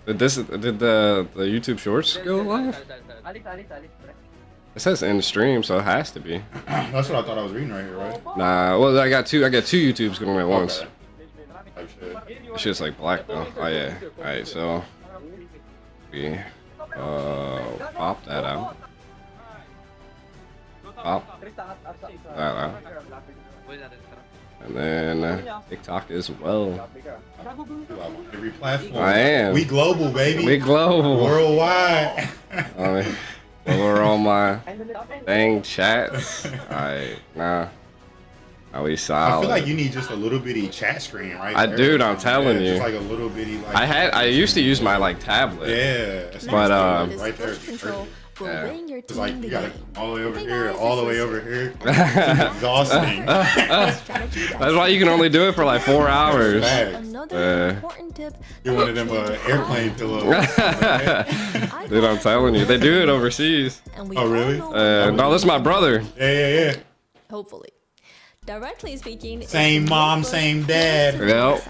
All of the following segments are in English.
Did the YouTube Shorts go live? It says in stream, so it has to be. That's what I thought I was reading right here, right? Nah, well I got two YouTubes going at once. Okay. Oh, shit. It's just like black though. Oh yeah. Alright, so we pop that out. Pop that out. And then TikTok as well. Every platform. I am. We global, baby. We global. Worldwide. Over all my dang chats. Alright, nah. Now we solid. I feel like you need just a little bitty chat screen, right? Dude, I'm telling you. Just like a little bitty. Like, I used to use my like tablet. Yeah. But right there. Yeah. It's like you gotta come all the way over here, all the way over here. It's exhausting. That's why you can only do it for like 4 hours. You're one of them airplane pillows. Dude, I'm telling you, they do it overseas. Oh really? No, this is my brother. Yeah. Hopefully. Directly speaking, same mom, same dad. Yep.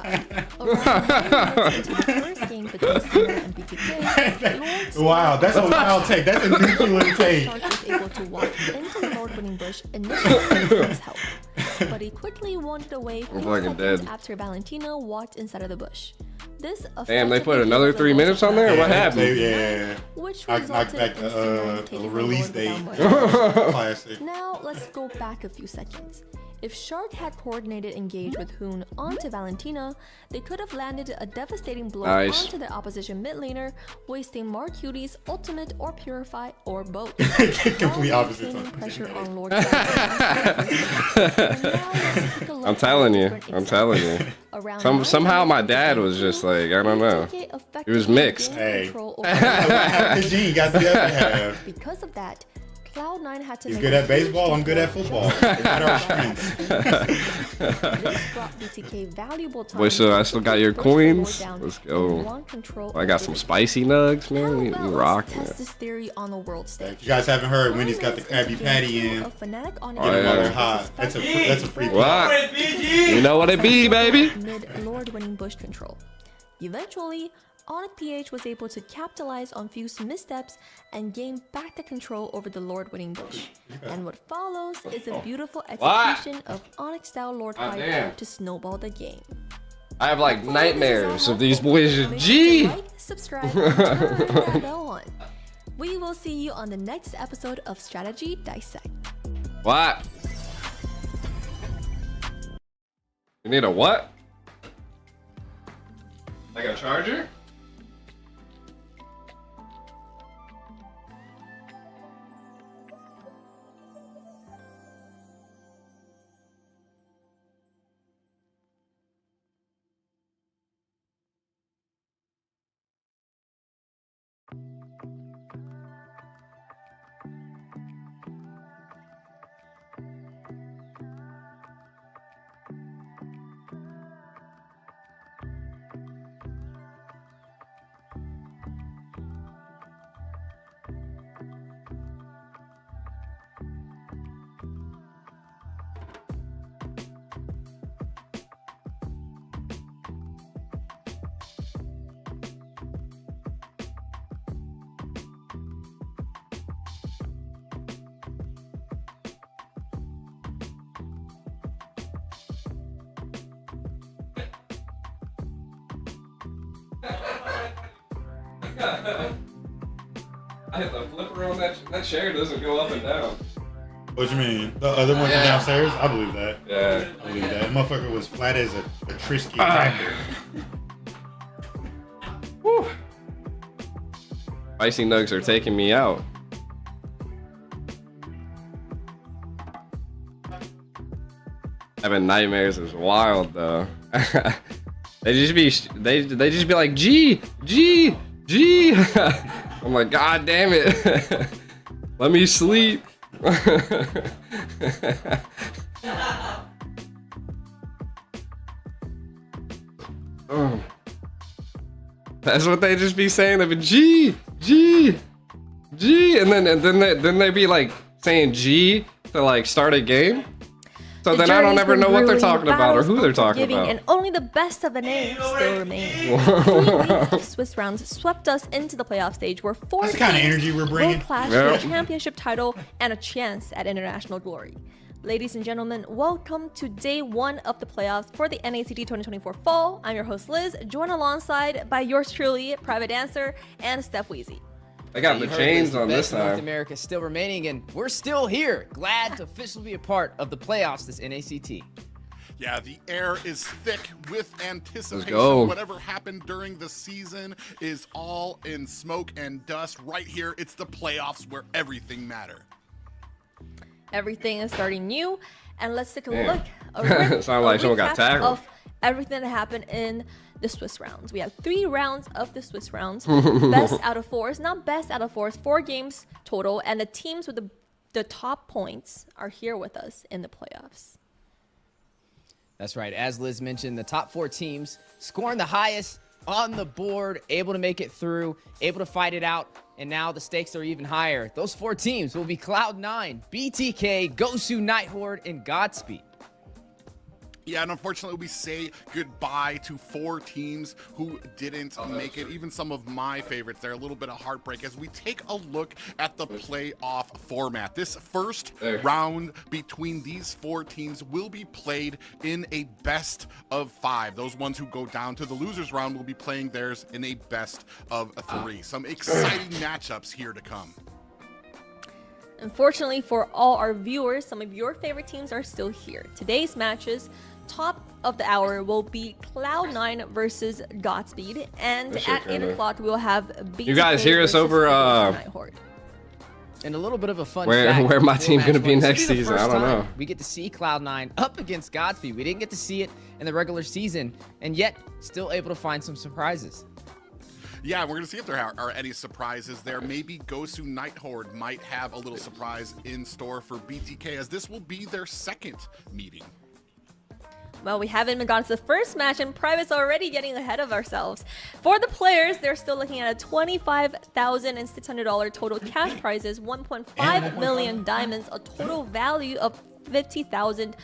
Wow, that's a wild take. That's a nuclear take. Shark was able to walk into the Lord-winning bush initially with his help, but he quickly wandered away 4 seconds after Valentino walked inside of the bush. This Damn, they put another 3 minutes on there? What happened? Yeah. Which knocked resulted back in the taking release the date. Lord down by Classic. Now, let's go back a few seconds. If Shark had coordinated engage with Hoon onto Valentina, they could have landed a devastating blow onto the opposition mid laner, wasting Mark Cutie's ultimate or purify or both. Complete opposite. Pressure on Lord I'm telling you. Somehow my dad was just like, I don't know. He was mixed. Hey. Because you got the other half. Because of that, Cloud9 had to He's good at baseball, I'm good at football. Boy, so I still got your coins. Let's go. I got some spicy nugs, man. We rocking it. This theory on the world stage. You guys haven't heard Wendy's got the Krabby Patty in. Oh, yeah. Hot. That's a free what? You know what it be, baby. Mid Lord-winning bush control. Eventually, Onyx PH was able to capitalize on Fuse's missteps and gain back the control over the Lord-winning bush. And what follows is a beautiful execution of Onyx-style Lord fight to snowball the game. I have like nightmares of these boys. G. Like, subscribe, and turn that bell on. We will see you on the next episode of Strategy Dissect. What? You need a what? Like a charger? I hit the flipper on that chair doesn't go up and down. What you mean? The other one from downstairs? I believe that. Yeah. I believe that. Motherfucker was flat as a Trisky cracker. Whew. Spicy nugs are taking me out. Having nightmares is wild though. They just be like G. I'm like, God damn it. Let me sleep. Oh. That's what they just be saying. They be G, and then they be like saying G to like start a game. So The then I don't journey's ever been know what they're grueling, talking about or battles who they're talking unforgiving, about. And only the best of the names still remain. 3 weeks of Swiss rounds swept us into the playoff stage where 4 That's the kind of teams energy we're will bringing. clash for Yeah. the championship title and a chance at international glory. Ladies and gentlemen, welcome to day 1 of the playoffs for the NACT 2024 Fall. I'm your host Liz, joined alongside by yours truly, Private Dancer, and Steph Weezy. They got the You heard chains the on this best in North time. America still remaining, and we're still here. Glad to officially be a part of the playoffs this NACT. Yeah, the air is thick with anticipation. Let's go. Whatever happened during the season is all in smoke and dust. Right here, it's the playoffs where everything matters. Everything is starting new, and let's take a Damn. look. A Sound like someone got recap tackled. Of everything that happened in the Swiss rounds. We have 3 rounds of the Swiss rounds. Best out of 4. It's not best out of 4. It's 4 games total, and the teams with the top points are here with us in the playoffs. That's right. As Liz mentioned, the top 4 teams scoring the highest on the board, able to make it through, able to fight it out, and now the stakes are even higher. Those 4 teams will be Cloud9, BTK, Gosu Nighthorde, and Godspeed. Yeah, and unfortunately, we say goodbye to 4 teams who didn't make it. Even some of my favorites. They're a little bit of heartbreak as we take a look at the playoff format. This first round between these 4 teams will be played in a best of 5. Those ones who go down to the losers round will be playing theirs in a best of 3. Some exciting matchups here to come. Unfortunately for all our viewers, some of your favorite teams are still here. Today's matches, top of the hour, will be Cloud9 versus Godspeed, and That shit at 8 kinda- o'clock we will have BTK You guys hear us versus over, Nighthorde. And a little bit of a fun Where- fact. where my before team match gonna be one. This will next the season? first I don't time know. We get to see Cloud9 up against Godspeed. We didn't get to see it in the regular season, and yet still able to find some surprises. Yeah, we're going to see if there are any surprises there. Maybe Gosu Nighthorde might have a little surprise in store for BTK, as this will be their second meeting. Well, we haven't even gotten to the first match, and Private's already getting ahead of ourselves. For the players, they're still looking at a $25,600 total cash prizes, 1.5 million diamonds, a total value of $50,000.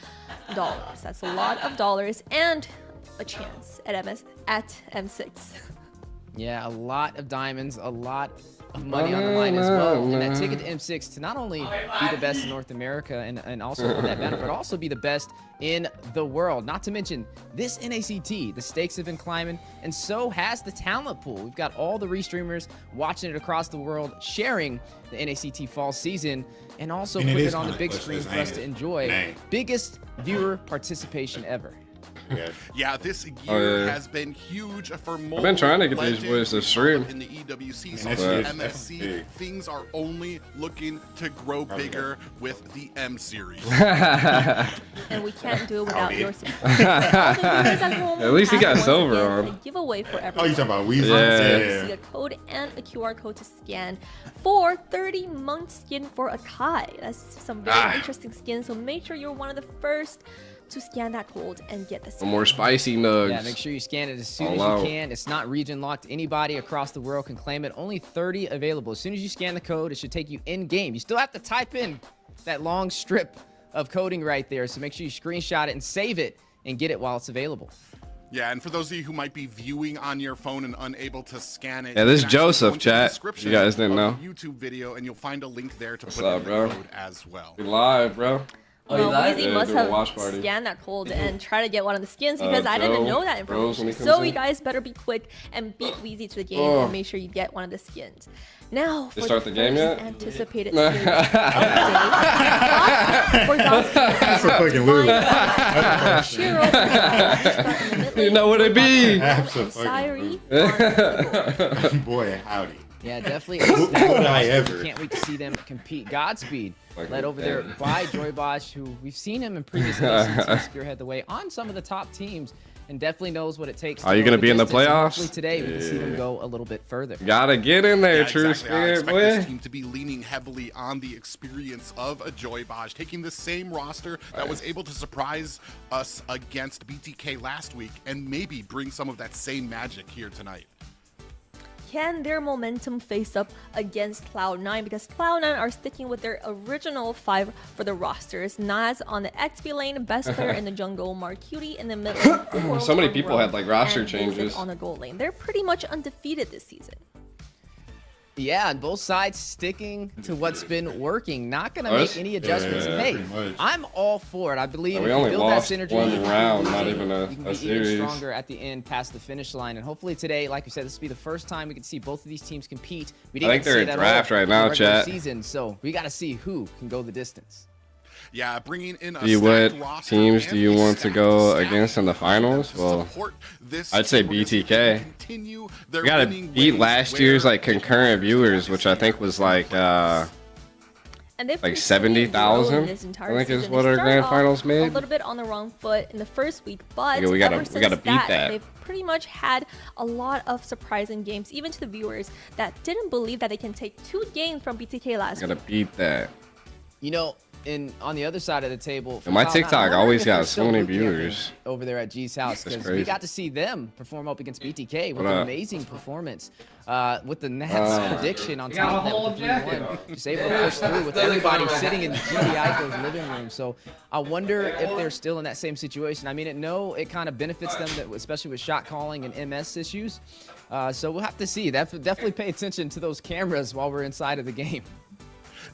That's a lot of dollars, and a chance at M6. Yeah, a lot of diamonds, a lot of money on the line as well. And that ticket to M6 to not only be the best in North America and also hold that banner, but also be the best in the world. Not to mention, this NACT, the stakes have been climbing, and so has the talent pool. We've got all the restreamers watching it across the world, sharing the NACT fall season, and also And it putting is it on the kinda big close, screen isn't for us it? to enjoy. Dang. Biggest viewer participation ever. Yeah. Yeah, this year yeah. has been huge for multiple I've been trying to get these legends boys to stream. in the EWC. Man, So that for shit is MSC, big. things are only looking to grow bigger with the M series. And we can't do it without Howdy. your support. All the viewers at home At least he have got once silver again on. a giveaway for Oh, everyone. you talking about Weezy? Yeah. See a code and a QR code to scan for 30-month skin for Akai. That's some very interesting skins, so make sure you're one of the first to scan that code and get the Some skin. more spicy nugs. Yeah, make sure you scan it as soon All as out. you can. It's not region locked. Anybody across the world can claim it. Only 30 available. As soon as you scan the code, it should take you in game. You still have to type in that long strip of coding right there. So make sure you screenshot it and save it and get it while it's available. Yeah, and for those of you who might be viewing on your phone and unable to scan it, Yeah, this you is can actually Joseph, go into the chat. description You guys didn't of know. the YouTube video, and you'll find a link there to What's put up, in the bro? code as well. We live, bro. Well, Weezy Yeah, must doing a have watch party. scanned that code and try to get one of the skins because I Joe, didn't know that Rose, when information. he comes So in. you guys better be quick and beat Weezy to the game Oh. and make sure you get one of the skins. Now, for start the game first yet? anticipated series of the day, for Godspeed, That's a fucking lose. You know what it be. Absolutely. Siri, Boy, howdy. Yeah, definitely. Would I ever? Can't wait to see them compete. Godspeed, Like led over there ever. by Joy Bosch, who we've seen him in previous NACT spearhead the way on some of the top teams, and definitely knows what it takes. Are you go gonna be in the distance. And playoffs? Hopefully today we can see them go a little bit further. Gotta get in there, Yeah, true exactly. I spirit, expect this boy. team to be leaning heavily on the experience of a Joy Bosch, taking the same roster that was able to surprise us against BTK last week and maybe bring some of that same magic here tonight. can their momentum face up against Cloud9? Because Cloud9 are sticking with their original 5 for the rosters. Naz on the XP lane, best player in the jungle, Marcuti in the middle. So many people had like roster and Vincent changes. on the gold lane. They're pretty much undefeated this season. Yeah, and both sides sticking to what's been working, not going to make any adjustments. Yeah, Hey, pretty much. I'm all for it. I believe We if only you build that lost synergy, one round, not even you can a be series. even stronger at the end past the finish line. And hopefully today, like we said, this will be the first time we can see both of these teams compete. We didn't think they're see in that draft all right in now, the regular chat. season, so we got to see who can go the distance. Yeah, bringing in a What stacked roster teams and do you a want to stacked go staff against in the finals? to Well, support this I'd say team. We're gonna see if BTK. they can continue their we gotta winning beat ways last year's where like concurrent viewers, which I think was like And they've Like continued 70,000, growing this entire I think is season. what They our started grand off finals made. A little bit on the wrong foot in the first week, but Yeah, we gotta ever since beat that. They've pretty much had a lot of surprising games, even to the viewers that didn't believe that they can take 2 games from BTK last gotta week. beat that. You know, on the other side of the table, for My Cloud9, TikTok I'm wondering always if they're got so still many looking at viewers. over there at G's house, That's because we crazy. got to see them perform up against BTK with What an up? amazing performance. With the Nats prediction on top of that, with the 3-1, just able to push through with everybody sitting in GD Ico's living room. So I wonder if they're still in that same situation. I mean, it kind of benefits them, especially with shot calling and MS issues. So we'll have to see. Definitely pay attention to those cameras while we're inside of the game.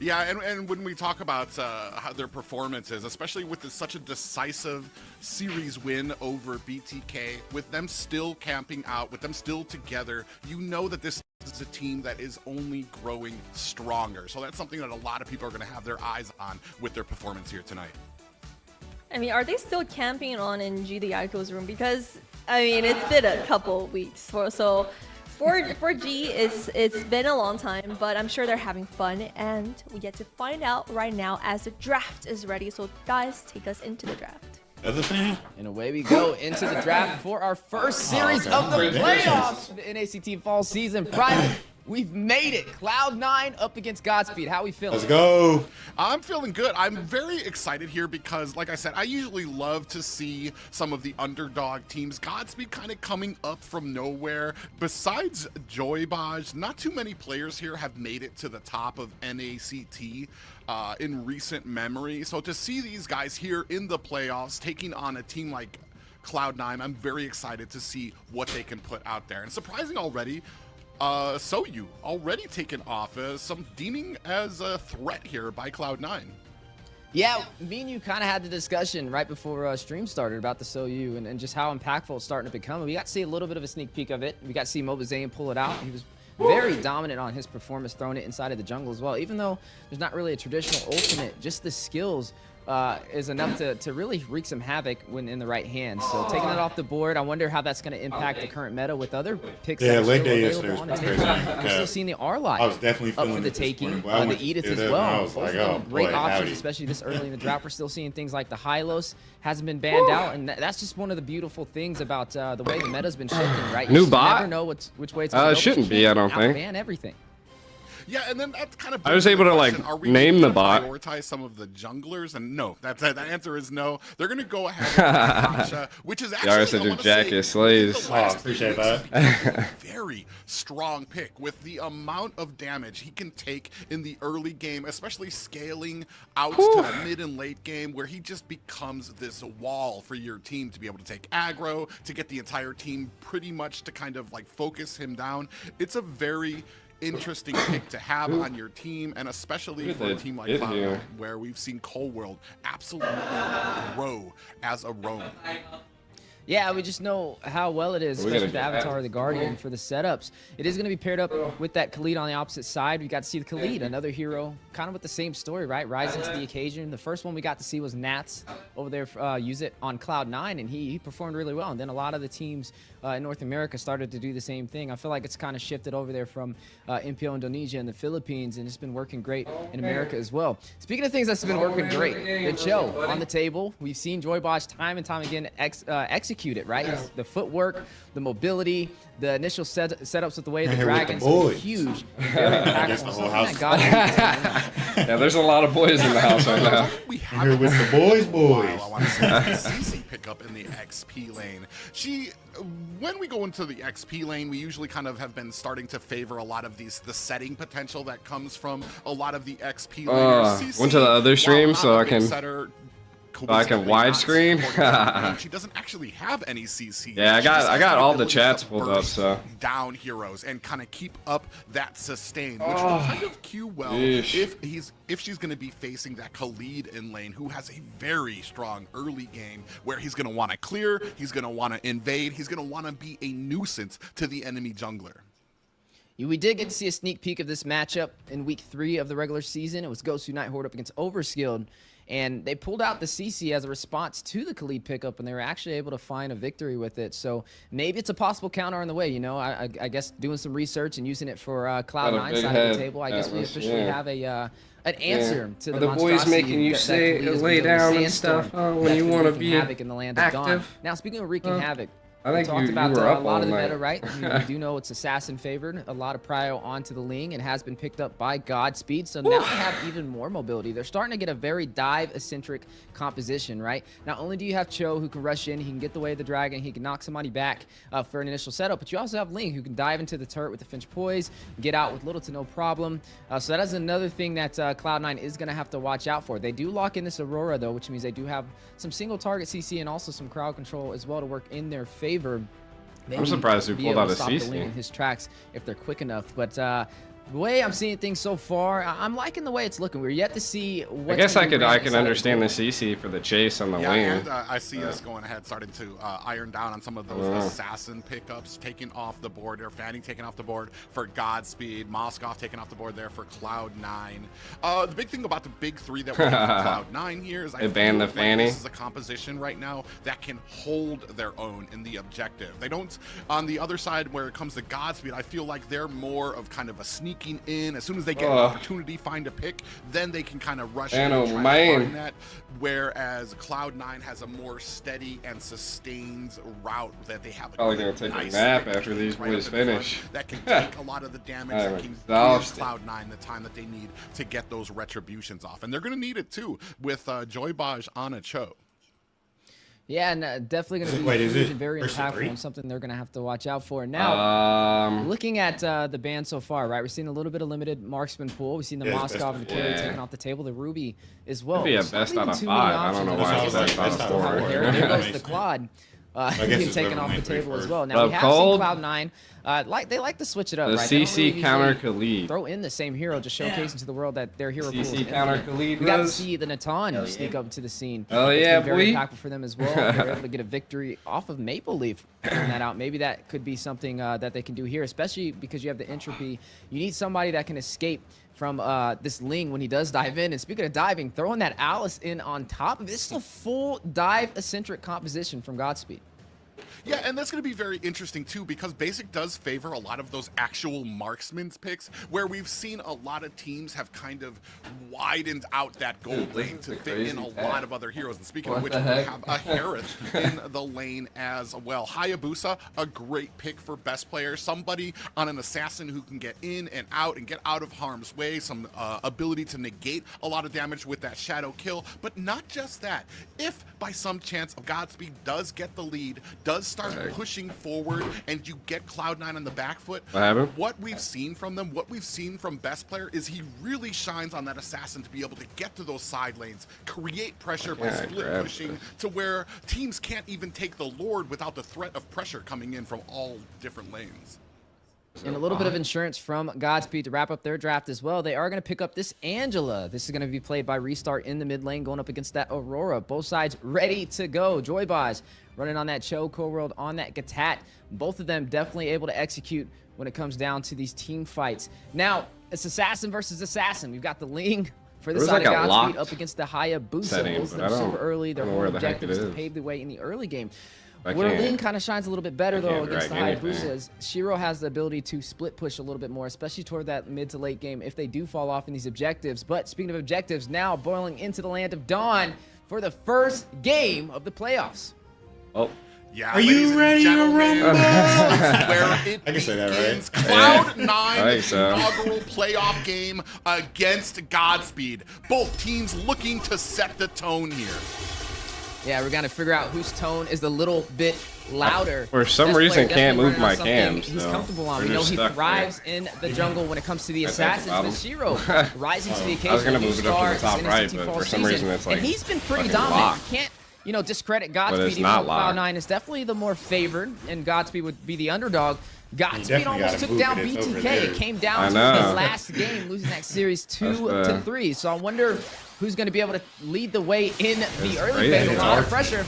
Yeah, and when we talk about how their performances, especially with such a decisive series win over BTK, with them still camping out, with them still together, you know that this is a team that is only growing stronger. So that's something that a lot of people are going to have their eyes on with their performance here tonight. I mean, are they still camping on in GD Ico's room? Because, I mean, it's been a couple weeks. For G, it's been a long time, but I'm sure they're having fun, and we get to find out right now as the draft is ready. So guys, take us into the draft. Other thing? And away we go into the draft for our first series of the playoffs for the NACT fall season. Private, we've made it. Cloud9 up against Godspeed. How we feeling? Let's go. I'm feeling good. I'm very excited here because, like I said, I usually love to see some of the underdog teams. Godspeed kind of coming up from nowhere. Besides Joybaj, not too many players here have made it to the top of NACT in recent memory. So to see these guys here in the playoffs taking on a team like Cloud9, I'm very excited to see what they can put out there. And surprising already, Soyu already taken off as some deeming as a threat here by Cloud9. Yeah, me and you kind of had the discussion right before stream started about the Soyu and just how impactful it's starting to become. We got to see a little bit of a sneak peek of it. We got to see Mobizayan pull it out. He was very dominant on his performance, throwing it inside of the jungle as well. Even though there's not really a traditional ultimate, just the skills is enough to really wreak some havoc when in the right hands. So taking it off the board, I wonder how that's going to impact the current meta with other picks. Yeah, that are leg still day available yesterday on was the crazy. table. We're still seeing the R-Line I was definitely up for feeling the it this taking, morning, but I the went to Edith do as that, and well. I was Both like, of them oh, great boy, options, howdy. especially this early in the draft. We're still seeing things like the Hylos hasn't been banned out, and that's just one of the beautiful things about the way the meta's been shifting, right? New You just bot? never know which way it's going to go. It shouldn't be, I don't think. Ban everything. Yeah, and then that kind of I was brings able the to, like, question, are we name gonna the bot. prioritize some of the junglers? And no, that answer is no. They're going to go ahead and Tasha, which is actually, Yara said I your wanna jacket say, slays. within the last Oh, appreciate few weeks, that. he's become a very strong pick with the amount of damage he can take in the early game, especially scaling out to the mid and late game, where he just becomes this wall for your team to be able to take aggro, to get the entire team pretty much to kind of like focus him down. It's a very interesting pick to have on your team, and especially for a team like Hit Cloud9, here. where we've seen Cold World absolutely grow as a roam. Yeah, we just know how well it is, We especially gotta with the get Avatar of the Guardian for the setups. It is going to be paired up with that Khalid on the opposite side. We got to see the Khalid, another hero, kind of with the same story, right? Rising to the occasion. The first one we got to see was Nats over there use it on Cloud9, and he performed really well. And then a lot of the teams in North America started to do the same thing. I feel like it's kind of shifted over there from MPO Indonesia and the Philippines, and it's been working great in America as well. Speaking of things that's been working great, the Joe on the table. We've seen Joybaj time and time again execute execute it, right? It's the footwork, the mobility, the initial setups with the way the Here with the dragons are boys. huge. Very I guess impactful. the whole Something house. that God Yeah, there's a lot of boys in the house right now. We Here with the boys. I want to say CC pick up in the XP lane. When we go into the XP lane, we usually kind of have been starting to favor a lot of the setting potential that comes from a lot of the XP laners. CC, went to the other stream while so not I a big can- setter, I can coincidentally not widescreen. supporting the lane, she doesn't actually have any CC. Yeah, I She just got has all the ability chats to pulled up, burst so. down heroes and kind of keep up that sustain, which will kind of cue well Yeesh. if she's going to be facing that Khalid in lane, who has a very strong early game where he's going to want to clear, he's going to want to invade, he's going to want to be a nuisance to the enemy jungler. We did get to see a sneak peek of this matchup in week 3 of the regular season. It was Ghost Unite Horde up against Overskilled, and they pulled out the CC as a response to the Khalid pickup, and they were actually able to find a victory with it. So maybe it's a possible counter on the way. You know, I guess doing some research and using it for Got Cloud9 a big side of the head. table. I guess we Atlas, officially yeah. have an answer to Are the the boys monstrosity making you that say Khalid has lay been doing with down and Sandstorm stuff, when that's you been wanna wreaking be havoc in the land of Dawn. active? Now, speaking of wreaking havoc, I think we talked you about were a up lot all of the night. meta, right? We do know it's assassin favored. A lot of prio onto the Ling and has been picked up by Godspeed. So now they have even more mobility. They're starting to get a very dive-eccentric composition, right? Not only do you have Cho who can rush in, he can get the way of the dragon, he can knock somebody back for an initial setup, but you also have Ling who can dive into the turret with the Finch Poise, get out with little to no problem. So that is another thing that Cloud9 is going to have to watch out for. They do lock in this Aurora though, which means they do have some single target CC and also some crowd control as well to work in their favor. I'm surprised we Be pulled able out to a stop the CC. Ling in his tracks if they're quick enough. But the way I'm seeing things so far, I'm liking the way it's looking. We're yet to see what. I guess I can understand the CC for the chase on the Yeah, wing. and I see us going ahead, starting to iron down on some of those assassin pickups, taking off the board there. Fanning taking off the board for Godspeed. Moskov taking off the board there for Cloud9. The big thing about the big 3 that we have for Cloud9 here is I They banned feel the Fanny. this is a composition right now that can hold their own in the objective. They don't, on the other side where it comes to Godspeed, I feel like they're more of kind of a sneaking in. As soon as they get an opportunity, find a pick, then they can kind of rush in and try to find that. Whereas Cloud9 has a more steady and sustained route that they have. Probably gonna take a nap after these boys finish. That can take a lot of the damage. I'm That can give exhausted. Cloud9 the time that they need to get those retributions off, and they're going to need it too with Joybaj on a Cho. Yeah, and definitely going to be Wait, is huge it and very versus impactful 3? and something they're going to have to watch out for. Now, Um, looking at the ban so far, right? We're seeing a little bit of limited marksman pool. We've seen the Yeah, it's Moskov and the best Carry before. taken off the table, the Ruby as well. Could be a There's not best even out of too many 5. I don't know options. why That's it's what I was best like, out of best out of 4. four. There Yeah. goes the Claude. guess Being it's taken whatever off the makes me table as first. well. Now Love we have Cold. seen Cloud9. They like to switch it up, The right? They don't CC really counter usually Khalid. throw in the same hero, just showcasing to the world that their hero pool is CC counter infinite. Khalid We got to was. see the Natan sneak up to the scene. Oh, It's yeah, been very boy. impactful for them as well. They're able to get a victory off of Maple Leaf. Figuring that out. Maybe that could be something that they can do here, especially because you have the entropy. You need somebody that can escape from this Ling when he does dive in. And speaking of diving, throwing that Alice in on top of this is a full dive-eccentric composition from Godspeed. Yeah, and that's going to be very interesting too, because Basic does favor a lot of those actual marksman's picks, where we've seen a lot of teams have kind of widened out that gold Dude, lane this to is a fit in a crazy lot tag. of other heroes. And speaking What of which, the we heck? have a Harith in the lane as well. Hayabusa, a great pick for best player. Somebody on an assassin who can get in and get out of harm's way. Some ability to negate a lot of damage with that shadow kill. But not just that. If by some chance Godspeed does get the lead, does start pushing forward, and you get Cloud9 on the back foot, What happened? what we've seen from them, what we've seen from best player, is he really shines on that assassin to be able to get to those side lanes, create pressure by Yeah, split grab pushing this. to where teams can't even take the Lord without the threat of pressure coming in from all different lanes. And a little bit of insurance from Godspeed to wrap up their draft as well. They are going to pick up this Angela. This is going to be played by Restart in the mid lane, going up against that Aurora. Both sides ready to go. Joybaz running on that Cho, Co-World on that Gatat. Both of them definitely able to execute when it comes down to these team fights. Now, it's assassin versus assassin. We've got the Ling for the It was side like of a Godspeed locked up against the Hayabusa. setting, Both of but them I don't- super early. Their I don't know whole where the heck objective it is to is. pave the way in the early game. I Where can't- Ling kind of shines a little bit better, though, can't against the drag Hayabusa anything. is Shiro has the ability to split push a little bit more, especially toward that mid to late game if they do fall off in these objectives. But speaking of objectives, now boiling into the land of Dawn for the first game of the playoffs. Oh, Yeah, Are you ready to rumble? Where it I can say that, right? begins. Cloud9's so. inaugural playoff game against Godspeed. Both teams looking to set the tone here. Yeah, we're gonna figure out whose tone is a little bit louder. For some Best reason, player can't definitely move my running on something cams. He's so comfortable on. we're We know just he stuck thrives in the jungle when it comes to the I think assassins. about But him. Shiro rising to the occasion. I was gonna new move it up to the star top in right, his but fall for some season. reason it's like and he's been pretty fucking dominant. locked. You can't, you know, discredit Godspeed. it's Even not though locked. Cloud9 is definitely the more favored, and Godspeed would be the underdog. Godspeed definitely almost gotta took move down it. It's over BTK. there. It came I down to know. the last game, losing that series 2 That's to 3. So I wonder who's going to be able to lead the way in the early crazy. phase. A lot of pressure.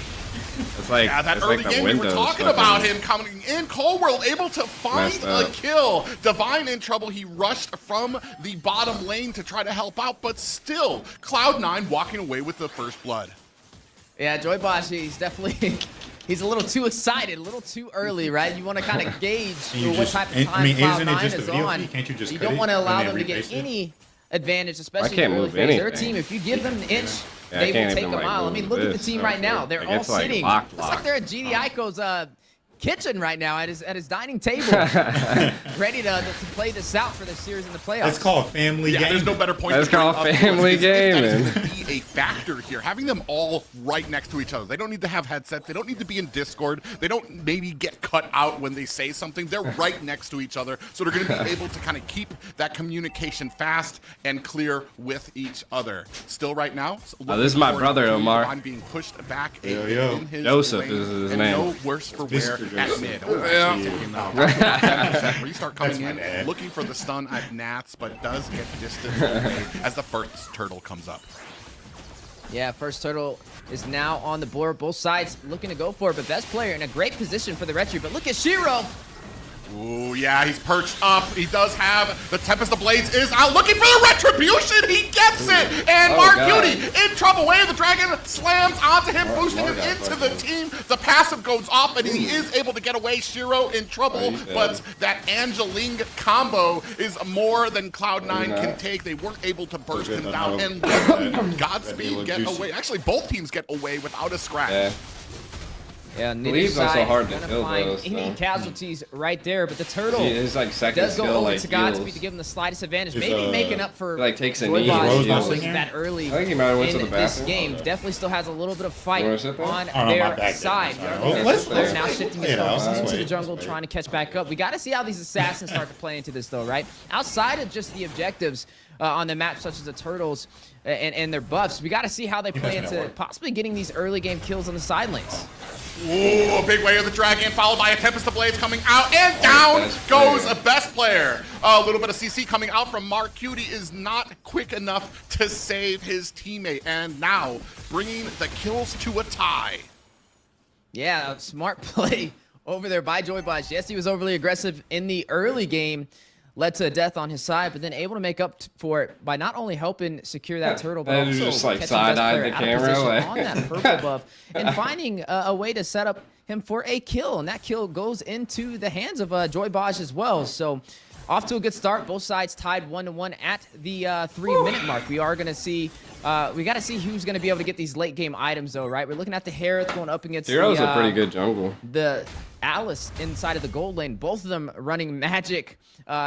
It's like Yeah, that it's early like the game we were windows talking fucking about him coming in. Coleworld able to find messed a up. kill. Divine in trouble. He rushed from the bottom lane to try to help out, but still, Cloud9 walking away with the first blood. Yeah, Joy Bosch, he's definitely he's a little too excited, a little too early, right? You want to kind of gauge You what just- type of and- time I mean, isn't it Cloud9 just a is video on. feed? Can't you just You cut don't it want to and allow then them to get replace it? any advantage, especially can't in the early move phase. They're a anything. team, if you give them an inch, Yeah, I they will can't take even, a like, mile. I mean, move look at the this, team so right now. They're like, all it's, like, sitting. locked. It's like they're at GD Ico's kitchen right now at his dining table, ready to play this out for the series in the playoffs. It's called family Yeah, game. there's no better point That's to bring called up family because if that gaming. is gonna be a factor here. Having them all right next to each other. They don't need to have headsets. They don't need to be in Discord. They don't maybe get cut out when they say something. They're right next to each other, so they're going to be able to kind of keep that communication fast and clear with each other. Still right now, this is my brother, Omar. I'm being pushed back Yo, yo. in his Joseph lane, is his and name. no worse for wear Mr. at Joseph. mid. Oh, Yeah. actually taking that. Restart coming That's in, my dad. looking for the stun at Nats, but does get distance away as the first turtle comes up. Yeah, first turtle is now on the board. Both sides looking to go for it, but best player in a great position for the Retri. But look at Shiro. Ooh, yeah, he's perched up. He does have the Tempest of Blades is out looking for the Retribution. He gets it. And Oh, Mark God. Beauty in trouble. Way the dragon slams onto him, boosting him Mark got into the team. The passive goes off, and he is able to get away. Shiro in trouble, Oh, he's dead. but that Angeling combo is more than Cloud9 He's can not. take. They weren't able to burst good, him but down, no. and That'd be a Godspeed little get juicy. away. Actually, both teams get away without a scratch. Yeah. Yeah, neither Leaves also side hard to gonna kill, find though, any so. casualties right there, but the turtle His like second does go skill over like to Godspeed heals. to give him the slightest advantage. Is, Maybe making up for like, takes a Joy knee Bosch and heals. losing Rose that early I think he might have went to in the this bathroom. game. Okay. Definitely still has a little bit of fight You wanna sit there? on I don't know, my their back side. there. The Well, other let's- player let's- now shifting you his know, focus let's into wait, the jungle, let's wait. trying to catch back up. We got to see how these assassins start to play into this, though, right? Outside of just the objectives on the map, such as the turtles and their buffs, we got to see how they play that's gonna into work. possibly getting these early game kills on the side lanes. Ooh, a big way of the dragon, followed by a Tempest of Blades coming out, and down best goes player. a best player. A little bit of CC coming out from Mark Cutie is not quick enough to save his teammate, and now bringing the kills to a tie. Yeah, a smart play over there by Joy Bosch. Yes, he was overly aggressive in the early game, led to a death on his side, but then able to make up for it by not only helping secure that turtle, but And also just, like, catching best side-eyed player the out of camera, position like- on that purple buff and finding a way to set up him for a kill, and that kill goes into the hands of Joy Bosch as well. So off to a good start. Both sides tied 1-1 at the 3-minute mark. We are going to see. We got to see who's going to be able to get these late game items, though, right? We're looking at the Harith going up against Zero's the, a pretty good jungle. the Alice inside of the gold lane, both of them running magic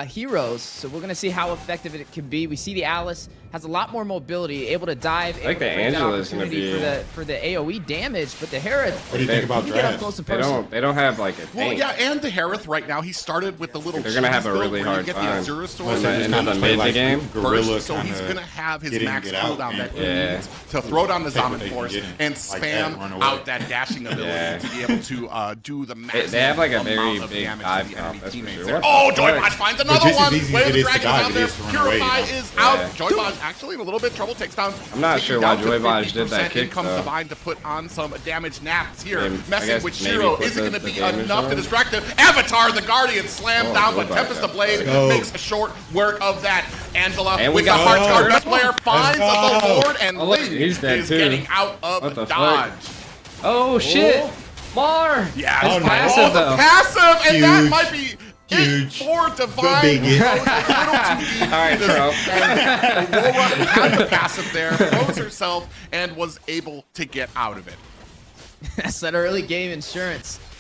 heroes. So we're going to see how effective it can be. We see the Alice has a lot more mobility, able to dive, I think able to the create that Angela's gonna opportunity be- for the AoE damage, but the Harith, What do you think about he can get up Drag? close and They personal. don't have like a Well, tank. yeah, and the Harith right now, he started with the little They're gonna have cheese a build really where you hard get time. the Azura Sword Well, in so the- just in kinda the play mid like game. Gorilla burst, so he's kinda gonna have his get in, max get out, cooldown that he Yeah. needs to throw down the Take what Zombie they can Force get in. and Like that, run spam away. out that dashing ability Yeah. to be able to do the max. They have, like, a very amount of big damage dive to the count, enemy that's for teammates sure. there. What Oh, the Joy fuck? Bosch finds But another just as one. easy Way as of it the is to Dragon's dive, out it there. is to run away, Purify you know? is out. Yeah. Joy Bosch actually in a little bit of trouble. Takes down. I'm not taking sure down why to Joy Bosch did that 50%. kick, In comes though. Divine to put on some damage. Naps here. I Messing guess with maybe Shiro put isn't the going to be damage enough to on. distract him. Avatar, the Guardian, slammed Oh, down, Joy but Bosch Tempest got of Blade go. makes short work of that. Angela And we with the got heart Let's guard. go. Best player finds the go. Lord, and Oh, look, Lee he's dead, is too. getting out What of the dodge. fuck? Oh shit! Mar! Yeah, Oh, It's no. passive the though. passive, and that Huge. might be Huge. it for Divine. biggest. Goes a little too deep. All right, Trump. And Aurora had the passive there, froze herself, and was able to get out of it. That's that early game insurance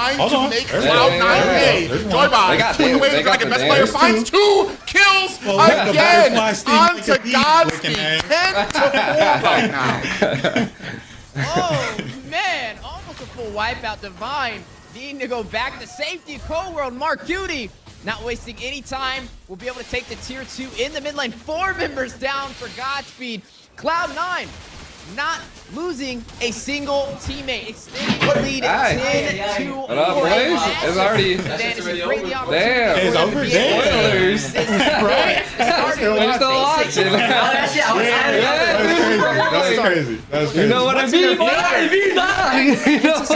trying Hold to on. make There's Cloud9 one. pay. There's one. Joybot, They got swing away they the got dragon. the Best player damage. finds 2 kills Well, look at the again butterfly sting onto like a bee Godspeed. looking at 10 to 4 right now. Oh man, almost a beautiful wipeout. Divine needing to go back to safety. Cold World, Mark Cutie, not wasting any time. We'll be able to take the tier 2 in the mid lane. 4 members down for Godspeed. Cloud9 not losing a single teammate, extending the lead 10-2. What up, boys? It's already... Damn. It's over there. Spoilers. Right? We're still watching. That's crazy. That's crazy. You know what I mean? You know what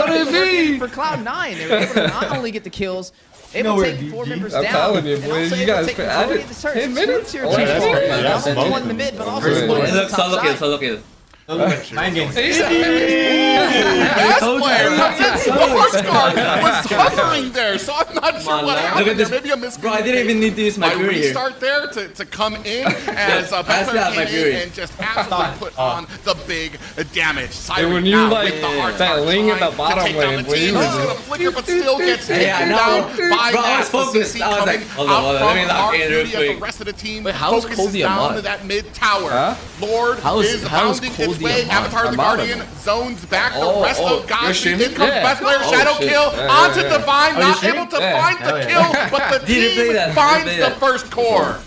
I mean? For Cloud9, they were able to not only get the kills, able to take 4 members I'm down. telling you, and boys, also you able to guys take could majority add of the it. turrets. 10 minutes? Tier Oh, 2 that's score. crazy. Yeah, Not only smoking. one in the mid, but also Crazy. one in the Look, top solo kill, side. solo kill. Mind games. Best player comes in. Force guard was hovering there, so I'm not sure what Look happened at this. there. Maybe a miscommunication. Bro, I didn't even need to use my I fury here. restart there to come in as I Best still have player my came in fury. and just absolutely put on the big damage. And Siren when you now like with the hard that start Ling in the trying to bottom take down lane, the when team. you He's was gonna flicker, but still gets taken Yeah, I know. down by Bro, I was NACT. focused. The I was CC like, coming hold on, out let me from lock Mark in real Beauty as quick. the rest of the team Wait, how is focuses Coldie a down mod? to that mid tower. Huh? Lord How is bounding its Coldie a way. mod? Avatar the I'm Guardian out of zones back the Oh, rest oh, of you're Godspeed. streaming? In comes Yeah. Best Player Oh, Shadow shit. Kill Yeah, onto yeah. Divine, you not streaming? able to Yeah. find the Hell yeah. kill, but the Didn't play team that, didn't finds play the that. first core.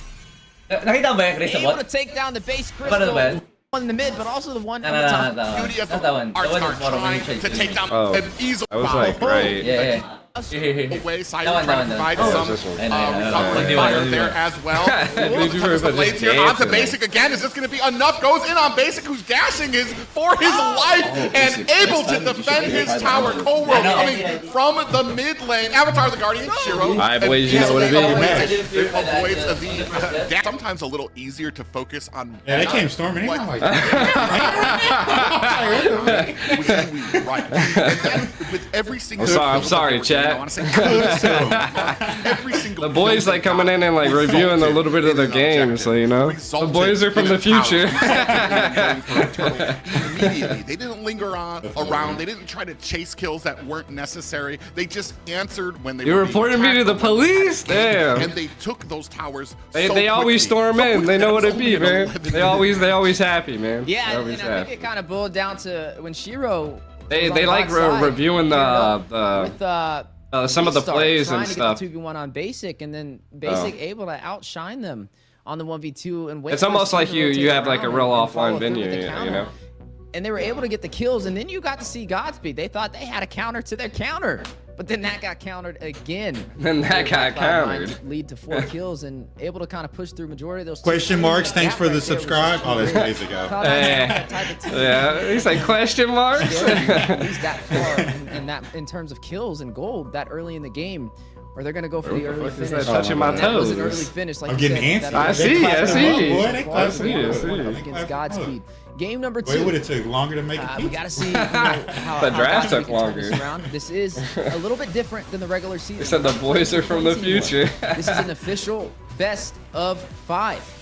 Nakita mo ba yung Chris Able to Abot? take down the base Paano crystal. ba yan? One in the mid, but also the one No, on no, the no, top. no, no. Beauty as Not the that one. art The one start is bottom trying range. to take down Oh. an easel. I was like, right. Yeah, yeah. Away, Siren That one, trying to that one. provide Oh, some this one. recovering Yeah, fire yeah. there as well. Did you Touches the just blades here dance onto in Basic again. Is this going to be enough? Goes in on Basic, who's dashing for his life and able to defend his tower. Cold World coming from the mid lane. Avatar the Guardian, Shiro. Alright, boys, you know what it is. Avoids the dash. Sometimes a little easier to focus on. Yeah, they came storming in. I'm like, Right. And then with every single I'm sorry, I chat. want to say every single The boys like coming in and like reviewing a little bit of the game, so you know. The boys are from the future. Immediately, they didn't linger around. They didn't try to chase kills that weren't necessary. They just answered when they You were reporting me to the police? Damn. And they took those towers. They always storm in. They know what it be, man. They always happy, man. Yeah, They and always I think happy. it kind of boiled down to when Shiro. They was on like God's side, reviewing with some of the Restart, plays trying and to stuff. get the 2v1 on Basic, and then Basic able to outshine them on the 1v2 and wait. It's for his almost team like to you rotate have like a around real and follow offline through with venue, the you counter. know. And they were able to get the kills, and then you got to see Godspeed. They thought they had a counter to their counter, but then that got countered again. Then that got countered. Lead to 4 kills and able to kind of push through majority of those. question marks. Thanks for the subscribe. Oh, that's Basic out. Yeah, he's like question marks. At least that far in terms of kills and gold that early in the game, or they're gonna go for the early fuck is finish. that touching my And that was an toes? early finish. Like I'm you getting said, antsy. I that see, I clapped them up, see. boy. They I clapped see, them I up. see. They against clapped them up. Godspeed. Game number Boy, it 2. would have took longer to make We it. gotta see how The draft Godspeed took can turn this longer. around. This is a little bit different than the regular season. They said the boys are from the future. This is an official best of 5.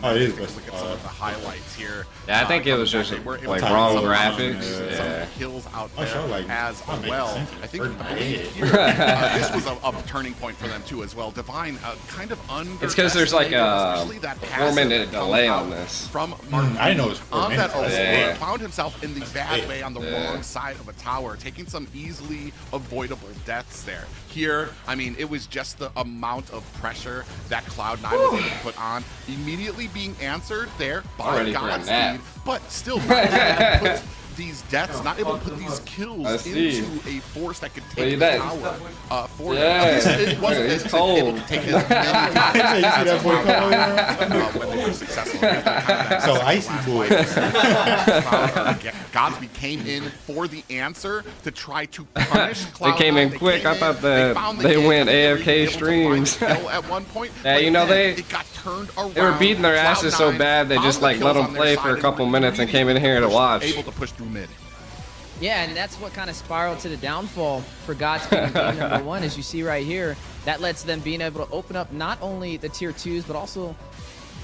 Oh, it is take a best look of at some of five. the highlights here. Yeah, I think it was coming just back. They were able like to get wrong some graphics. some Yeah. kills out I there show, like, as that makes well. sense. I think First here, this was a turning point for them too as well. Divine kind of under. It's 'cause there's, like, especially that 4-minute passive delay come on out this. From Mark I didn't know it was 4 on that minutes. Aurora, Yeah. found himself in the bad Yeah. way on the Yeah. wrong side of a tower, taking some easily avoidable deaths there. Here, I mean, it was just the amount of pressure that Cloud9 was able to put on, immediately being answered there by Already for a nap. Godspeed, but still not able to put these deaths, not able to put these I kills see. into a force that could Well, take you the bet. tower for Yeah. At least it wasn't He's able cold. to take it as many times You see as that boy Cloud9, coming when they were successful. Kind of So icy boy. Godspeed came in for the answer to try to punish They Cloud9. came in quick. I thought that found the they game, went they were AFK able to find streams. the kill at one point, Yeah, but you know, then they- it got turned around. They were beating their asses so Cloud9 bad they found just the like let kills them on their play side for a and couple were minutes and came in here to watch. able to push through mid. Yeah, and that's what kind of spiraled to the downfall for Godspeed in game number 1, as you see right here. That lets them being able to open up not only the tier 2s, but also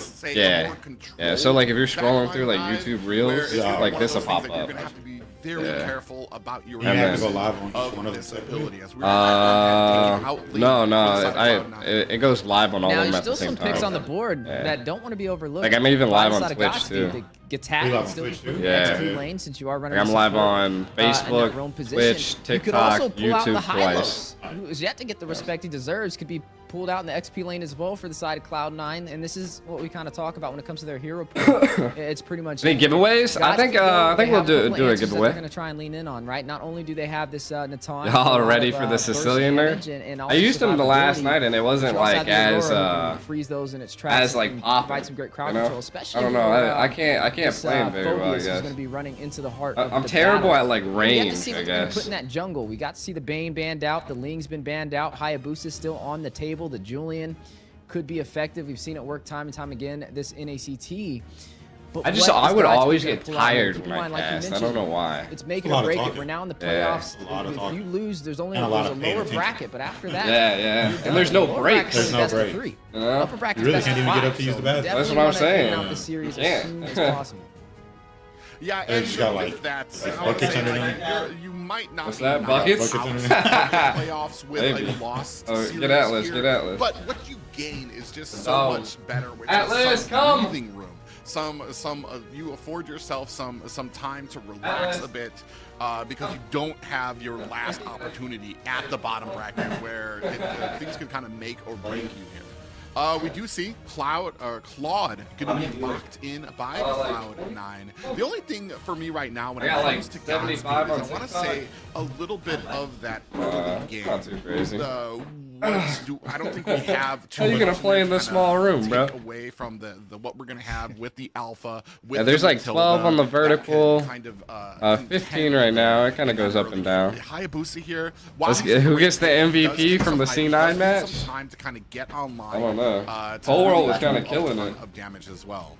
say, Yeah. more control. Yeah, so like if you're scrolling through like Backline YouTube where Reels, it's like one this will of those things pop that you're up. gonna have to be very careful about your You have to use go live on of one of this them. ability. As we were out lead No, for the side of no, Cloud9. it goes live on all Now, of them there's at the still same some picks time. on the board that don't want to be overlooked. Like, I'm even By live the on side of Twitch, Godspeed, too. The Gattack You live can on still be Twitch, put in too? the Yeah. XP lane since you are running. Like, I'm the live support, on in that Facebook, roam position. Twitch, You could TikTok, also pull out the YouTube Hylos, twice. who is yet to get the respect he deserves, could be pulled out in the XP lane as well for the side of Cloud9, and this is what we kind of talk about when it comes to their hero pool. It's pretty much Any giveaways? I think we'll do a They're giveaway. going to try and lean in on, right? Not only do they have this Natan, Y'all ready for the Sicilian there? I used them the last night, and it wasn't like as freeze those in its tracks as like and popping. provide some great crowd You know? control, especially I don't know. for, I can't this, play him very well. I Phobius guess. is going to be running into the heart of I'm the terrible battle. at like We get to range. see I what they're gonna guess. put in that jungle. We got to see the Bane banned out, the Ling's been banned out, Hayabusa's still on the table, the Julian could be effective. We've seen it work time and time again. This NACT. But I what would is Godspeed always gonna get pull out? tired Keep in when I mind, like you cast. I mentioned, don't know why. It's making A lot or of break it. talking. We're now in the Yeah. playoffs. A lot of If talking. you lose, there's only And a lot there's of a paying lower attention. bracket, but after that, Yeah, you're and done. there's no Lower breaks. bracket's There's no best of break. 3. You know? Upper bracket's You really best can't of even 5, get up to use so the bathroom. definitely That's what I'm wanna saying. get out the series You as can't. soon as possible. Yeah, They and just got, with like, that, I would buckets say, under like, them. you might not What's be that, knocked buckets? out Buckets of under the playoffs with Maybe. a lost Oh, series get Atlas, here, get Atlas. But what you gain is just so Oh. much better, which Atlas, is some come! breathing room. You afford yourself some time to relax Atlas. a bit because you don't have your last opportunity at the bottom bracket where things could kind of make or break you here. We do see Claude going to be locked in by Cloud9. The only thing for me right now when it I got, comes like, to 75 Godspeed on is I want to TikTok. say a little bit of that early game. not too crazy. I don't think we have too How you much gonna play in this to small room, take bro? away from the what we're gonna have with the alpha. With Yeah, there's the like Matilda, 12 on the that can vertical, kind of, 15 right now. It kind of in goes that up early and game. down. Hayabusa here. while Let's he's get- who great, gets the he MVP does take from the some C9 hype. He does match? take some time to kind of get online. I don't know. To Whole world really was kinda do a killing ton it. of damage as well.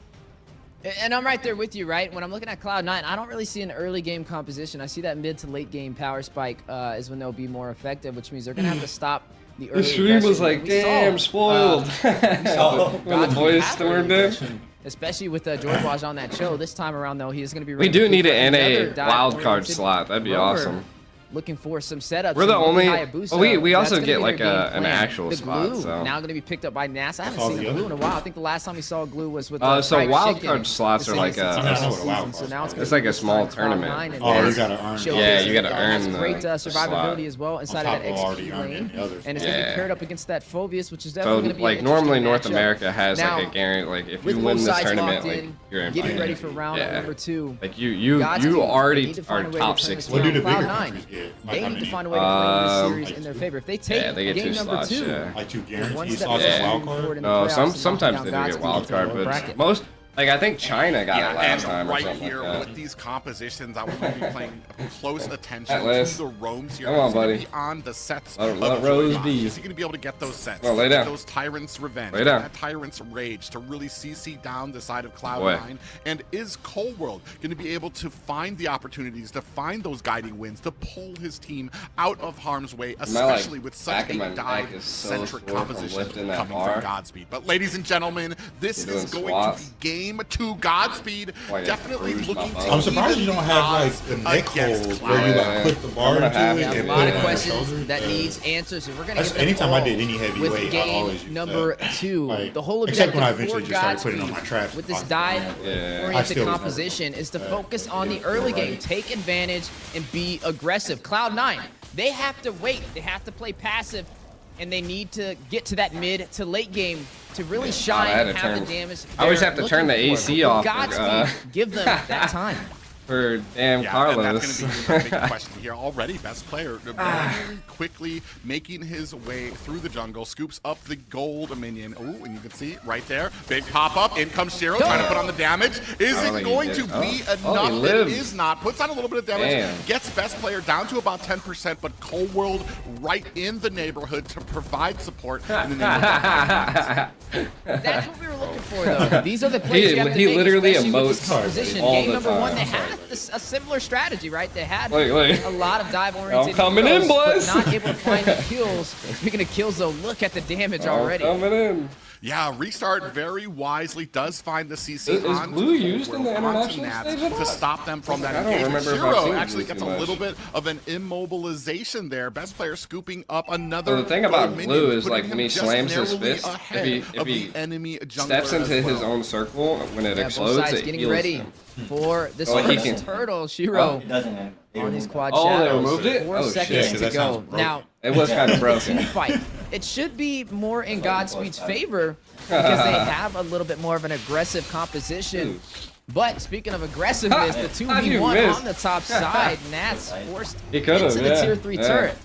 And I'm right there with you, right? When I'm looking at Cloud9, I don't really see an early game composition. I see that mid to late game power spike is when they'll be more effective, which means they're going to have to stop the early The stream was aggression. like, We saw, damn, spoiled. When the Godspeed boys had stormed early in. aggression, especially with George Waj on that show. This time around, though, he is going to be We running do need Cooper, an another NA dive wild card oriented slot. That'd be rover, awesome. Looking for some setups. We're the and looking only- Hayabusa, well, we that's also gonna get be like their game an plan. actual the spot, glue so. now going to be picked up by NAS. I haven't all seen the the glue in other- a while. I think the last time we saw glue was with So Fried wild Chicken card slots this are like season. a- I know what a wild So card now is. it's It's like a small Cloud9 tournament. and Oh, you NAS gotta earn. showcasing Yeah, you gotta that earn has the great survivability slot. as well inside On of top that of already XP earning lane, the others. and it's going to Yeah. be paired up against that Phobius, which is So definitely going to be like an normally interesting North matchup. America has Now, like a guarantee. Like if with you both win this sides tournament, locked like in, you're in. getting play. ready for round Yeah. number 2. Like you Godspeed already need to are find a way to top turn 16. this What do the around. bigger Cloud9, countries get? Like, they how need to many? find a way to play this series like in their favor. If they take Yeah, they get game 2 number slots. 2, Yeah. Like 2 one guaranteed step slots Yeah. as wild moving card? forward in the No, playoffs and knocking sometimes down they do get Godspeed wild into card, the lower but bracket. most like I think China got it last time and or right something here like that. with these compositions, I want to be paying close attention Atlas. to the roams here. Come on, He's gonna buddy. be on the sets Let of Rose Joy be. Is he going to be able to get those sets? Well, lay down. Those Tyrant's Revenge. Lay down. That Tyrant's Rage to really CC down the side of Boy. Cloud9. And is Cold World going to be able to find the opportunities to find those guiding wins to pull his team out of harm's way, especially with such back a in my neck is so dive-centric sore from composition lifting that coming bar. from Godspeed. But ladies and gentlemen, this You're is doing going squats. to be game 2 Godspeed. Like, Definitely bruise my looking bum. to I'm surprised you even don't have like odds the neck against hold Cloud. where you Yeah. like put the bar I'm gonna into have it to. Yeah, a and lot put of it on your questions shoulder. that Yeah. needs answers, and we're gonna That's get them anytime I all did any with heavyweight, I game always use number that. 2. Like, The whole except objective when I for eventually just started putting it on Godspeed my traps with this box. dive I oriented still was composition is to focus on the early game, take advantage, and be aggressive. Cloud9, they have to wait. They have to play passive, and they need to get to that mid to late game to really shine I had and to have turn- the damage. I always they're have to turn the looking for. AC But off, Godspeed, give them that time. For damn Yeah, Carlos. and that's going to be the big question here. Already, best player very quickly making his way through the jungle, scoops up the gold minion. Ooh, and you can see right there, big pop up. In comes Shiro, trying to put on the damage. Is I don't it think he going did. to be Oh. Oh, he enough? It lived. is not. Puts on a little bit of damage. Damn. Gets best player down to about 10%, but Cold World right in the neighborhood to provide support. In the name of That's what we were looking for, though. These are the plays you have to he make, literally especially with this emotes composition. all Game the number 1, time. they had a similar strategy, right? They had Look. a lot of dive-oriented I'm coming heroes, in, boys. but not able to find the kills. Speaking of kills, though, look at the damage already. Coming in. Yeah, Restart very wisely does find the CC Is on blue used in the onto international Nats stage at all? to stop them from that I don't engagement. remember if I've Shiro seen actually blue gets too a little much. bit of an immobilization there. Best player scooping up another. Well, the thing about gold blue minion, is, putting like, him when he just slams his narrowly fist, ahead if of he the enemy jungler steps into as his well. own circle, when it Yeah, both explodes, sides it getting heals ready him. for this Oh, he first can- turtle. Shiro It doesn't. on his quad Oh, they shadows. removed it? 4 Oh, seconds shit. to That go. sounds broken. Now, It was kind of team broken. fight. It should be more in Godspeed's favor because they have a little bit more of an aggressive composition. But speaking of aggressiveness, the How'd you 2v1 miss? on the top side, Nats forced He could've, into the yeah. tier 3 Yeah. turret.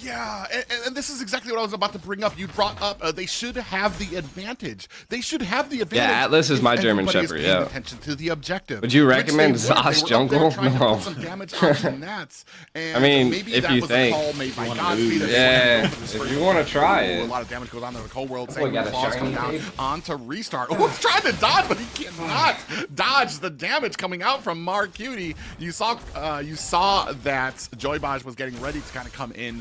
Yeah, and this is exactly what I was about to bring up. You brought up they should have the advantage. They should have the advantage. Yeah, Atlas is if my German everybody is Shepherd, paying yeah. attention to the objective. Would you which recommend they would. They Zos were up there jungle? trying to No. put some damage onto Nats. And I mean, maybe if that you was think. a call made by wanna Godspeed. lose. that they Yeah, wanted to go for this if first you wanna game. try Ooh, it. a lot of damage goes on to the cold world. Boy, Saying got a claws come shiny down tape. onto Restart. Oh, he's trying to dodge, but he cannot dodge the damage coming out from Mark Cutie. You saw that Joybaj was getting ready to kind of come in.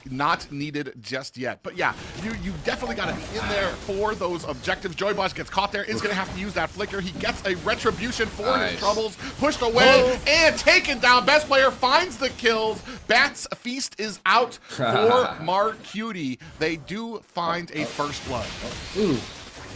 Not needed just yet. But yeah, you definitely got to be in there for those objectives. Joybaj gets caught there, is going to have to use that flicker. He gets a retribution for his Nice. troubles, pushed away and taken down. Best player finds the kills. Bat's feast is out for Mark Cutie. They do find a first blood. Ooh.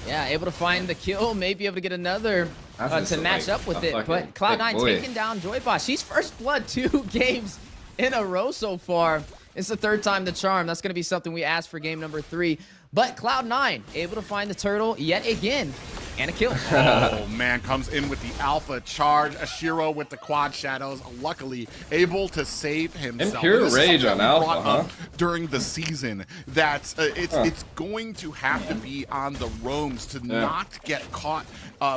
Yeah, able to find the kill, maybe able to get another That's to just match like up with a it. fucking But Cloud9 thick boy. taking down Joyboss. She's first blood 2 games in a row so far. It's the 3rd time the charm. That's going to be something we asked for game number 3. But Cloud9 able to find the turtle yet again. And a kill. Oh man, comes in with the alpha charge. Ashiro with the quad shadows, luckily able to save himself. pure This is rage something on we alpha, brought huh? up during the season that it's going to have to be on the roams to not get caught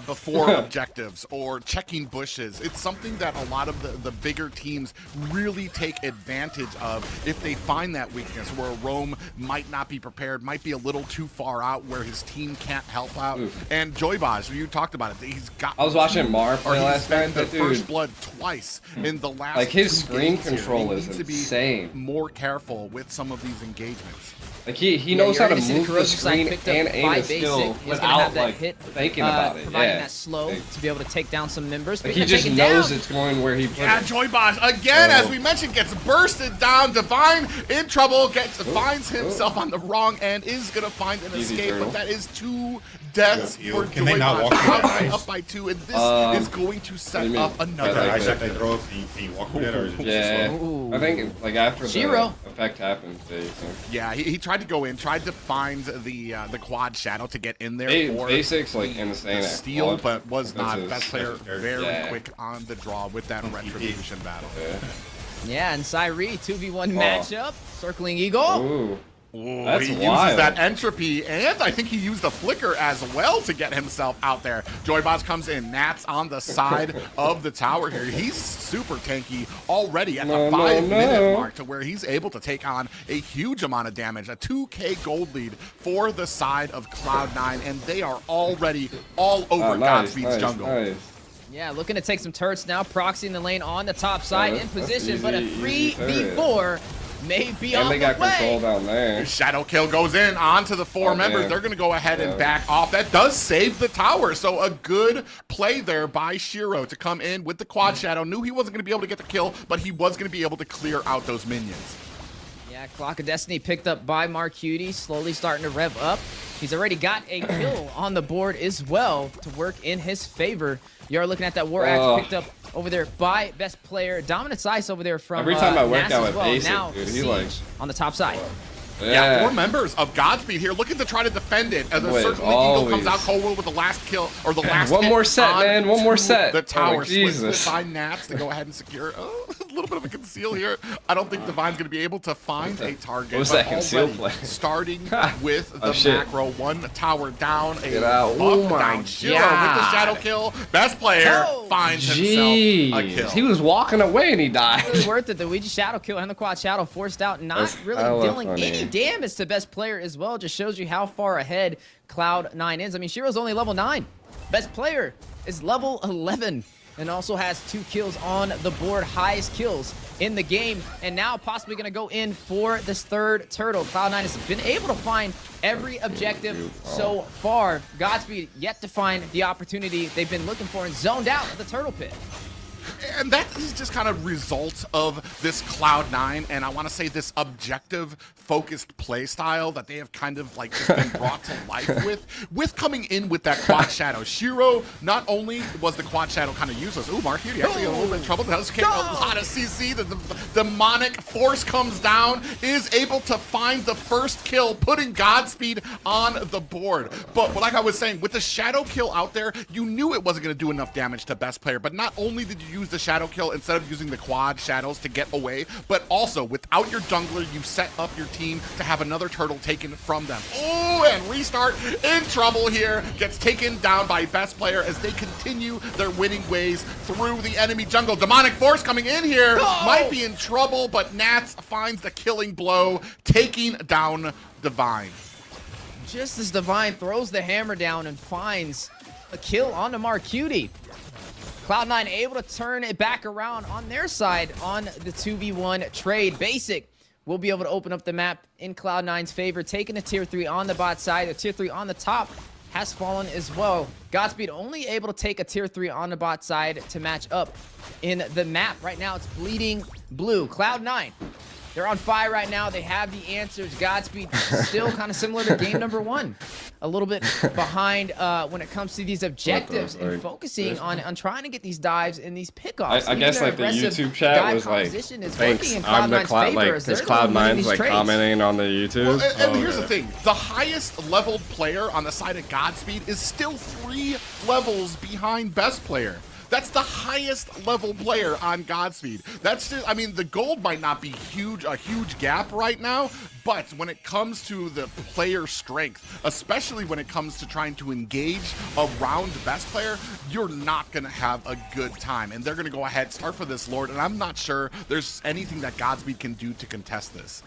before objectives or checking bushes. It's something that a lot of the bigger teams really take advantage of if they find that weakness where a roam might not be prepared, might be a little too far out where his team can't help out. And Joybaj, you talked about it. He's got. I was watching Mar play Or last he's night, been the but first dude, blood twice in the last. like, his 2 screen games here. control He is needs to be insane. more careful with some of these engagements. like he Yeah, knows you're how to already seeing move the corrosive side screen picked up and aim by his skill basic. He's gonna without have that like hit, thinking about it. providing Yeah. that slow to be able to take down some members. Like, But he gonna just take it knows down. it's going where he put Yeah, it. Joybaj again, as Oh. we mentioned, gets bursted down. Divine in trouble, finds himself on the wrong end, is gonna find an Easy escape, turtle. but that is 2 deaths Yo, for can they not Joybaj. walk through that Cloud9 ice? up by 2, and this is going to what do set you mean? up another. Like I that. shot that throw. Can you walk with it, or is it just Yeah, slow? I think like after Shiro. the effect happens, they think. Yeah, he tried to go in, tried to find the quad shadow to get in there for Basics like insane. the at steal, quad. but was That's not. his- Best player very Yeah. quick on the draw with that retribution battle. Yeah, and Cyree 2v1 matchup. Circling Eagle. Ooh. Ooh, That's he uses wild. that entropy, and I think he used a flicker as well to get himself out there. Joybaz comes in, Nats on the side of the tower here. He's super tanky already at the No, 5-minute no. mark to where he's able to take on a huge amount of damage, a 2K gold lead for the side of Cloud9, and they are already all over Oh, nice, Godspeed's nice, jungle. nice. Yeah, looking to take some turrets now. Proxy in the lane on the top side in that's position, but a easy 3v4 may be And on they the got control way. down there. Shadow kill goes in onto the 4 Oh, members. man. They're going to go ahead and Yeah. back off. That does save the tower. So a good play there by Shiro to come in with the quad shadow. Knew he wasn't going to be able to get the kill, but he was going to be able to clear out those minions. Yeah, Clock of Destiny picked up by Mark Cutie, slowly starting to rev up. He's already got a kill on the board as well to work in his favor. You're looking at that War Axe Oh. picked up over there by best player. Dominant Ice over there from Every time I work Nas out as with well. Basic, Now dude, he Siege like- on the top side. Yeah, 4 members of Godspeed here looking to try to defend it. As a Boy, certainly Eagle comes always. out cold with the last kill, or the last One hit more set, on man, one more to set. The tower Oh, splits Jesus. by Nats to go ahead and secure a little bit of a conceal here. I don't think Divine's going to be able to find a target. What was but that conceal already play? Starting with the Oh, shit. macro, 1 tower down, a Get out. buff Oh my down. Shiro with God. the shadow kill. Best player Oh. finds himself a Jeez, kill. he was walking away and he died. Really worth it. The Ouija Shadow kill and the Quad Shadow forced out, not That's really hella dealing funny. any damage to best player as well. Just shows you how far ahead Cloud9 is. I mean, Shiro's only level 9. Best player is level 11. and also has 2 kills on the board, highest kills in the game, and now possibly going to go in for this 3rd turtle. Cloud9 has been able to find every objective so far. Godspeed yet to find the opportunity they've been looking for and zoned out of the turtle pit. And that is just kind of result of this Cloud9, and I want to say this objective focused play style that they have kind of like just been brought to life with coming in with that quad shadow. Shiro, not only was the quad shadow kind of useless, ooh, Mark Hughes actually got a little bit of trouble. That was a lot of CC. The demonic force comes down, is able to find the first kill, putting Godspeed on the board. But like I was saying, with the shadow kill out there, you knew it wasn't going to do enough damage to best player. But not only did you use the shadow kill instead of using the quad shadows to get away, but also without your jungler, you set up your team to have another turtle taken from them. Oh, and Restart in trouble here, gets taken down by best player as they continue their winning ways through the enemy jungle. Demonic Force coming in here, might be in trouble, but Nats finds the killing blow, taking down Divine. Just as Divine throws the hammer down and finds a kill onto Marcuti. Cloud9 able to turn it back around on their side on the 2v1 trade. Basic will be able to open up the map in Cloud9's favor, taking a tier 3 on the bot side. The tier 3 on the top has fallen as well. Godspeed only able to take a tier 3 on the bot side to match up in the map. Right now it's bleeding blue. Cloud9, they're on fire right now. They have the answers. Godspeed still kind of similar to game number 1. A little bit behind when it comes to these objectives and focusing on trying to get these dives and these pickoffs. I guess like the YouTube chat was like, thanks, I'm the Cloud, like, this Cloud9's like commenting on the YouTube. Well, and here's the thing, the highest leveled player on the side of Godspeed is still 3 levels behind best player. That's the highest level player on Godspeed. That's just, I mean, the gold might not be a huge gap right now, but when it comes to the player strength, especially when it comes to trying to engage around best player, you're not going to have a good time. And they're going to go ahead, start for this Lord, and I'm not sure there's anything that Godspeed can do to contest this.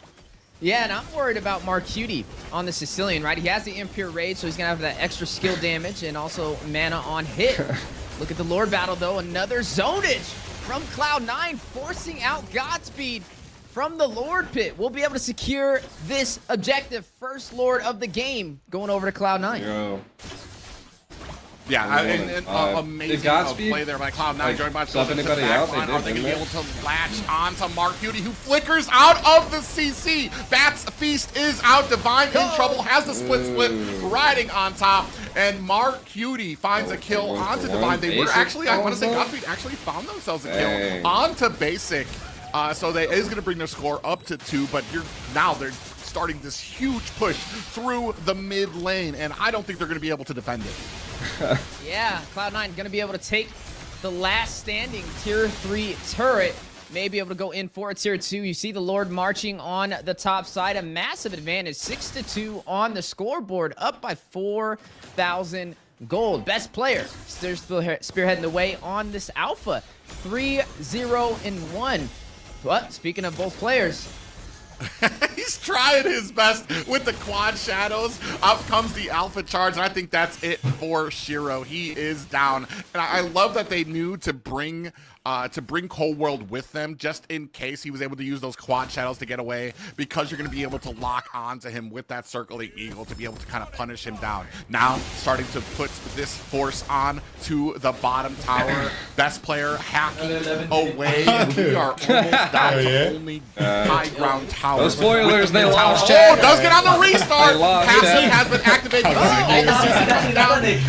Yeah, and I'm worried about Marcuti on the Sicilian, right? He has the Impure Rage, so he's going to have that extra skill damage and also mana on hit. Look at the Lord battle, though. Another zonage from Cloud9, forcing out Godspeed from the Lord pit. We'll be able to secure this objective. First Lord of the game going over to Cloud9. Yo. Yeah, amazing play there by Cloud9. Like, joined by sub anybody out, Are they going to be able to latch on to Mark Beauty, who flickers out of the CC? Bats Feast is out. Divine in trouble, has the split, riding on top. And Mark Beauty finds a kill onto Divine. They were actually, I want to say, Godspeed actually found themselves a kill onto Basic. So they is going to bring their score up to 2, but they're starting this huge push through the mid lane, and I don't think they're going to be able to defend it. Yeah, Cloud9 going to be able to take the last standing tier 3 turret. May be able to go in for a tier 2. You see the Lord marching on the top side. A massive advantage, 6-2 on the scoreboard, up by 4,000 gold. Best player, they're still spearheading the way on this alpha. 3-0-1. But speaking of both players, he's trying his best with the quad shadows. Up comes the alpha charge, and I think that's it for Shiro. He is down, and I love that they knew to bring Cold World with them, just in case he was able to use those quad shadows to get away, because you're going to be able to lock onto him with that circling eagle to be able to kind of punish him down. Now starting to put this force on to the bottom tower. Best player hacking away, and we are almost down to only high ground tower. Those spoilers, they lost. Oh, does get on the restart. Passive has been activated.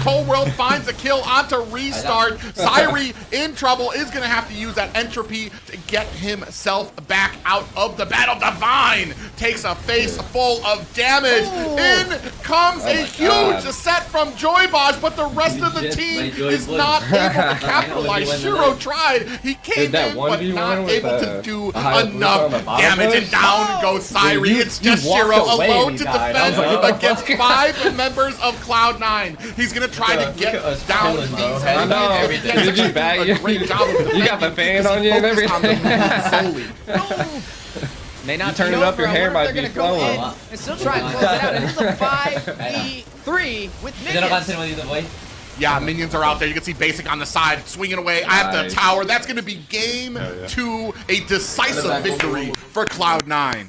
Cold World finds a kill onto restart. Syri in trouble, is going to have to use that entropy to get himself back out of the battle. Divine takes a face full of damage. In comes a huge set from Joybosh, but the rest of the team is not able to capitalize. Shiro tried. He came in, but not able to do enough damage. And down goes Syri. It's just Shiro alone to defend against 5 members of Cloud9. He's going to try to get down these enemies. Great job of you got the fan on you and everything. May not turn it up, your hair might be flowing. And still try and close it out. It is a 5v3 with minions. Yeah, minions are out there. You can see Basic on the side, swinging away at the tower. That's going to be game 2, a decisive victory for Cloud9.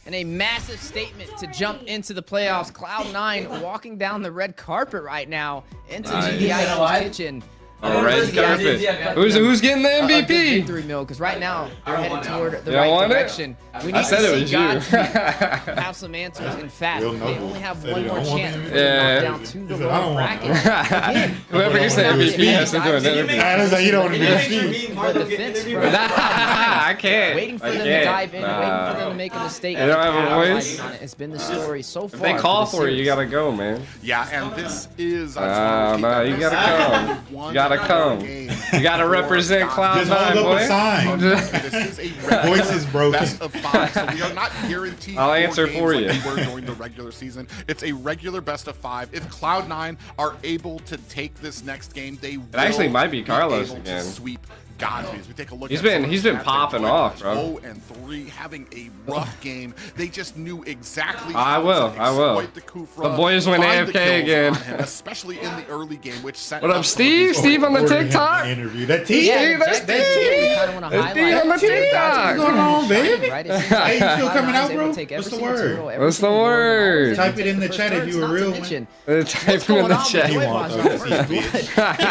And a massive statement to jump into the playoffs. Cloud9 walking down the red carpet right now into GDI's kitchen. Red carpet. Who's getting the A good MVP? victory meal, because right now they're headed toward the right direction. We need I said to it see was you. God have some answers. In fact, they only have one more chance to knock down to the lower bracket. Again, Whoever gets the MVP has to do an interview. You don't want to be the defense from I can't. waiting for them to dive in, waiting for them to make a mistake. They don't have a Capitalizing voice. on it. It's been the story so far. If they call for the for you, you series. gotta go, man. Yeah, and this is... No, you gotta come. You gotta come. You gotta represent Just Cloud9, hold up a boy. sign. This is a Voice is broken. best of 5, so we are not guaranteed. I'll 4 answer games for like you. we were during the regular season. It's a regular best of 5. If Cloud9 are able to take this next game, they will actually might be Carlos able again. To sweep Godspeed. As we take a look He's at been- some of he's the been stats, popping they off, went bro. 0-3, having a rough game. They just knew exactly I how will, to I will. exploit the Kufra, The boys went find the AFK kills again. on him, especially in the early game, which set What up, up some of Steve? these- Steve on the Order him TikTok? the interview. That T. Yeah, that's that's we kind of want to That's highlight. on the TikTok. What's going on, babe? Right? It seems Hey, you like still coming out, Cloud9's able bro? to take every What's the single word? turtle, every What's the single word? always Type it in the first chat if turns, you a not to real one. mention Type what's it in going the on with chat. Joy You want Boss on those, first you blood. bitch. He's got to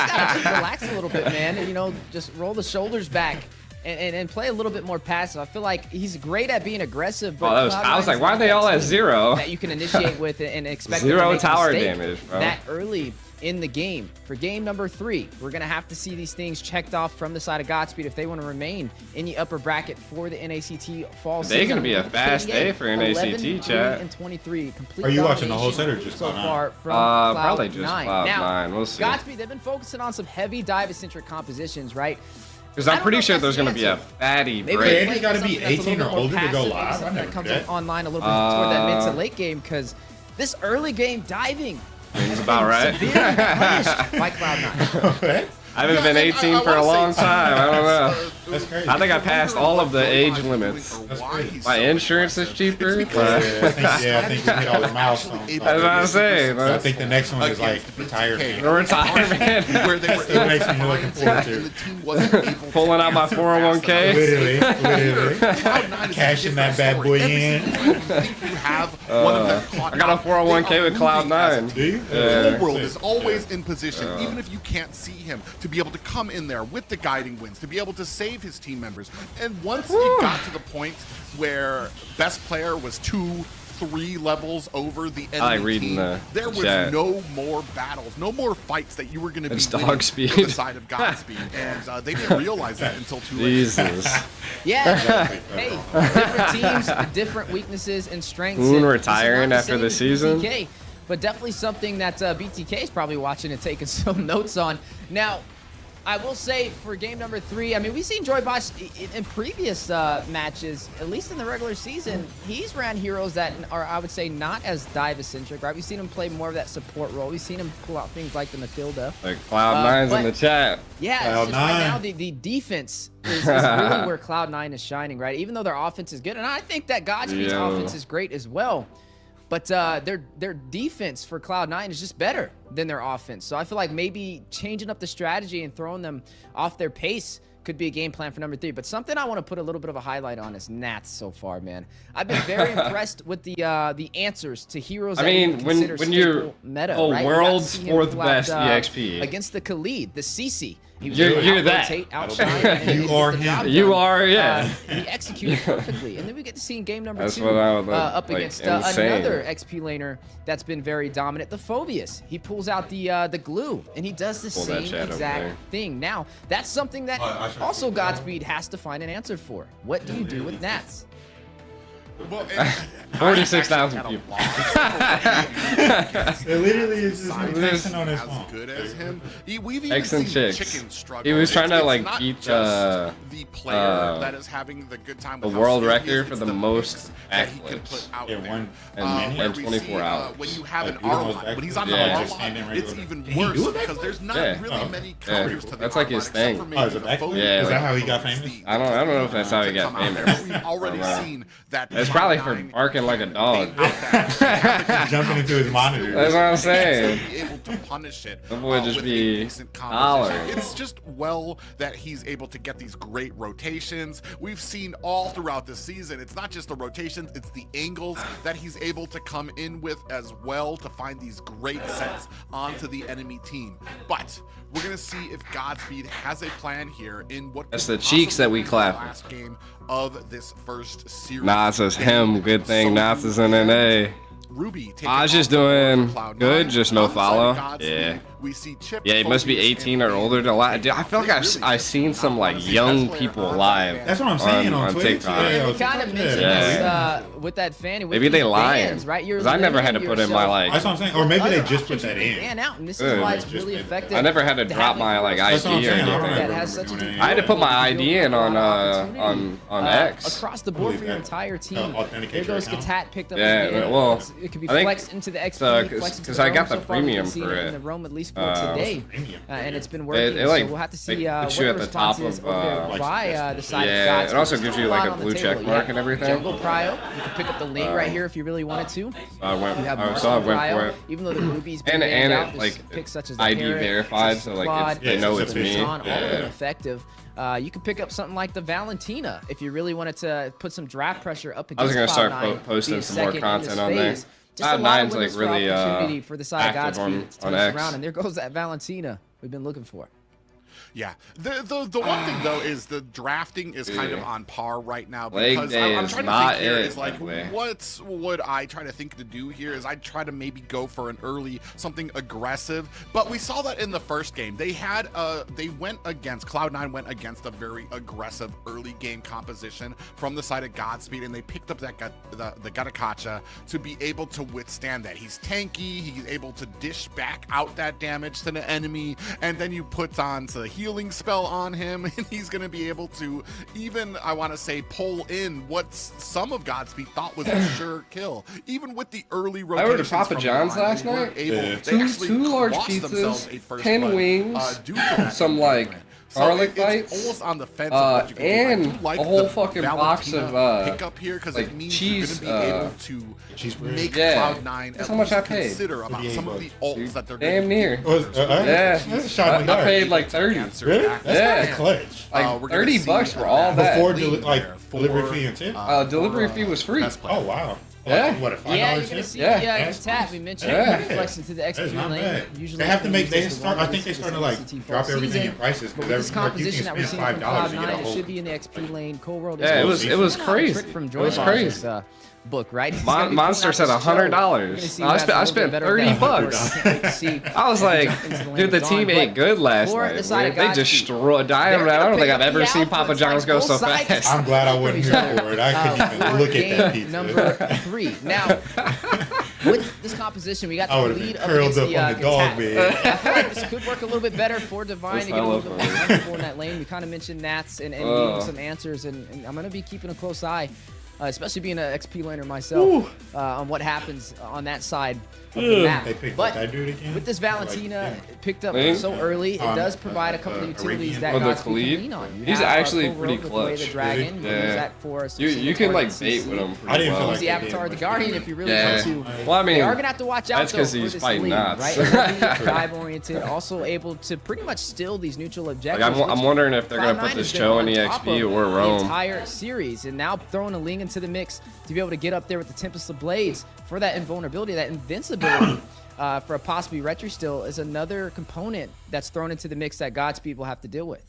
just relax a little bit, man, and just roll the shoulders back and play a little bit more passive. I feel like he's great at being aggressive, but Oh, I was like, why are they all at 0? that you can initiate with and expect them to 0 make a tower mistake damage, bro. that early in the game. For game number 3, we're gonna have to see these things checked off from the side of Godspeed if they want to remain in the upper bracket for the NACT fall Today season. gonna be a fast day for 11, NACT, 3, chat. and 23. Complete Are you watching the whole set or domination just so Cloud9? far from Probably just Cloud9. Cloud9. Now, We'll see. Godspeed, they've been focusing on some heavy dive-centric compositions, right? Because I I'm don't pretty know sure if there's that's gonna the be a answer. fatty Maybe break. they They play gotta something be that's a little 18 or bit more older to go passive, live. I something never that comes did that. online a little bit toward that mid to late game, because this early game diving Seems about right. severely punished by Cloud9. I haven't been 18 for a long time. I don't know. That's crazy. I think I passed all of the age limits. My insurance is cheaper. But Yeah, I think we hit all the milestones. that's what I'm saying. I think the next one is like retirement. Retirement. Where they were That's the next one you're looking forward to. Pulling out my 401k. Literally. Cashing that bad boy in. I got a 401k with Cloud9. Do you? The whole world is always in position, even if you can't see him, to be able to come in there with the guiding winds, to be able to save his team members. And once you got to the point where best player was 2-3 levels over the I like enemy reading team, the there was chat. no more battles, no more fights that you were going to be It's winning dog speed. for the side of Godspeed. And they didn't realize that until too late. Jesus. Yeah. Hey, different teams, different weaknesses and strengths. Moon And this is retiring not the after same the as season? BTK, but definitely something that BTK is probably watching and taking some notes on. Now, I will say for game number 3, I mean, we've seen Joy Bosch in previous matches, at least in the regular season. He's ran heroes that are, I would say, not as dive-centric, right? We've seen him play more of that support role. We've seen him pull out things like the Matilda. Like Cloud9's in but- the chat. Yeah, it's just Cloud9. right now the defense is really where Cloud9 is shining, right? Even though their offense is good, and I think that Godspeed's Yeah. offense is great as well. But their defense for Cloud9 is just better than their offense. So I feel like maybe changing up the strategy and throwing them off their pace could be a game plan for number 3. But something I want to put a little bit of a highlight on is NACT so far, man. I've been very impressed with the answers to heroes. I that we mean, would when consider you're staple meta, the right? We got to world's see him 4th pull out, best EXP. against the Khalid, the CC. He was You're able to that. out-rotate, outshine, and You get are the him. job You done. are, yeah. He executed perfectly. And then we get to see in game number That's 2 what I would up like, against insane. another XP laner that's been very dominant, the Phobius. He pulls out the glue, and he does the Pull that same chat over exact there. thing. Now, that's something that also Godspeed has to find an answer for. What do you do with Nats? Well, 46,000 people. people. It literally is just me This- texting on his As phone. good as him. We've even Excellent seen chicks. Chicken struggle. He was trying to, It's like, not beat, just the player that is having the good time. the with how world skilled he record is, for it's the mix most that he can backflips put out in there. one- Where in we 24 see, hours. when you have Like, an you know R those line, when he's backflips? on the Yeah. R Just line, standing right it's over. even Can he worse do a because there's not Yeah. really Oh. many Yeah. counters to the That's like R line, his except thing. for maybe Oh, is it the backflip? Phobius. Yeah, Is that like- how he got famous? I don't know if that's how he got to come out. famous. We've already I don't know. seen that That's It's probably for barking like a dog. Jumping into his monitor. That's what I'm saying. Be able to punish it. That would just with be a decent composition. dollars. It's just well that he's able to get these great rotations. We've seen all throughout the season. It's not just the rotations, it's the angles that he's able to come in with as well to find these great sets onto the enemy team. But we're gonna see if Godspeed has a plan here in what That's could the cheeks that we possibly be the clap. last game of this first series. Nas is him. Good thing Nas is in NA. Ruby I was just doing good, just no follow. Yeah. We see Chip. Yeah, he must be 18 or older to live. Dude, I feel like I seen some like young people live. That's what I'm saying on Twitch. TikTok. Yeah, You kind of mentioned Yeah. this with that fan. With Maybe they these lying. bans, right? You're 'Cause I never had to limiting put in my yourself like. That's what I'm saying. Or maybe they other just put options that you can in. ban out, and this Yeah. is why it's Just really made that. effective. I never had to drop my like That's what I'm ID or saying. I don't anything. that remember has such a doing I had to put my You'll ID get in a lot on of opportunity, X. across the board for your Believe that. entire team. Authenticate There your goes account. Katat picked up. Yeah, his ban. well, It could be I think flexed into the XP, so, flexed into 'cause I got Roam. the So far, we've premium seen for in it. the Roam at least for today, Premium. and it's been working. It, like, so we'll have to see puts what you the at the top response is of, over there like, by the side yeah, of Godspeed. it also There's gives a you, lot like, a on the blue table. check You mark got and everything. Jungle Prio, you can pick up the lane right here if you really wanted to. I went. You have I Marcel went for Prio, it. even though the Ruby's been And banned out, it there's like picks such as the ID Parrot, verified, such so as like Quad, they know it's it's me. Baton, all of them Yeah. effective. You could pick up something like the Valentina if you really wanted to put some draft pressure up against I was gonna start Cloud9, posting being some more second in content this on there. phase. Just a lot of Cloud9's, like, windows for really, opportunity for the side of active Godspeed on to turn this X. around, and there goes that Valentina we've been looking for. Yeah, the one thing though is the drafting is kind of on par right now Leg because day I'm is trying to not think here it, is like leg day. what would I try to think to do here is I try to maybe go for an early something aggressive, but we saw that in the first game they had they went against Cloud9 went against a very aggressive early game composition from the side of Godspeed, and they picked up that the Gatakacha to be able to withstand that. He's tanky, he's able to dish back out that damage to the enemy, and then you put on the healing spell on him and he's going to be able to even, I want to say, pull in what some of Godspeed thought was a sure kill. Even with the early I ordered rotations Papa from the John's line, last they weren't night. able- Yeah. they actually Two large lost themselves pizzas, a first 10 blood, wings, due to that some like win. So garlic it's bites, almost on the fence of what you can do. I and do like a whole the fucking box of Valentina pickup here because like it means cheese, you're going to be able to cheese bread. make Yeah. Cloud9 That's at how much least I paid. consider about some of the ults that they're Damn gonna near. Yeah. That's a shot in the I dark. paid like 30. Really? That's Yeah. kind of clutch. Like we're gonna 30 see bucks for all that. Before lead like there delivery for, fee and tip. Delivery fee was free. best player. Oh wow. Yeah. What a $5 Yeah, you're gonna tip? see. Yeah. Yeah, That's Katat. We mentioned Yeah. flex into the That's XP not lane. bad. Usually They have to make. They it's the start. I one think they're that's starting to like CCT drop fall everything in season. prices But with because this like, you composition that can we're spend seeing from $5 to get a Cloud9, it whole. should be in the XP lane. Cold World. Yeah, it was crazy. Trick from It was Jordan crazy. Marsh's, book, right? He's gonna be Monster putting out said this show. $100. We're gonna see I who has spent- a I little bit spent better 30 bet. bucks. Can't wait to see I was who like, jumps into the lane dude, the of team Dawn, ate but good last for night. the side of They Godspeed, destroyed. I they're don't gonna think I've pick up ever the seen alpha. Papa It's John's like go both so sides fast. I'm glad I wasn't here for it. I couldn't even for look at game that pizza. number 3. Now, with this composition, we got I the would've been lead up curled against up the on the dog Katat. bed. I feel like this could work a little bit better for Divine to get a little bit more That's comfortable in that lane. We kind of mentioned Nats and needing some answers, and I'm going to be keeping a close eye, especially being an XP laner myself, on what happens on that side of the map. They picked But up that dude again. with this Valentina picked up Lane? so early, it does provide a couple of utilities that Oh, the Godspeed can Khalid? lean on. You He's have, actually Cold pretty World with the way clutch. the Dragon, you can Yeah. use that for a You specific can like target bait CC. with him I pretty didn't feel well. like Use the they Avatar did of the much Guardian better. if you really Yeah. want to. Well, I mean, They are gonna have to watch out that's though 'cause for he's this fighting lead, Knots. right? Heavily dive oriented, also able to pretty much steal these neutral objectives. I'm which wondering if they're gonna Cloud9 put has this been Cho on in top EXP of or the Rome. entire series, and now throwing a Ling into the mix to be able to get up there with the Tempest of Blades for that invulnerability, that invincibility. For a possibly retro still is another component that's thrown into the mix that Godspeed will have to deal with.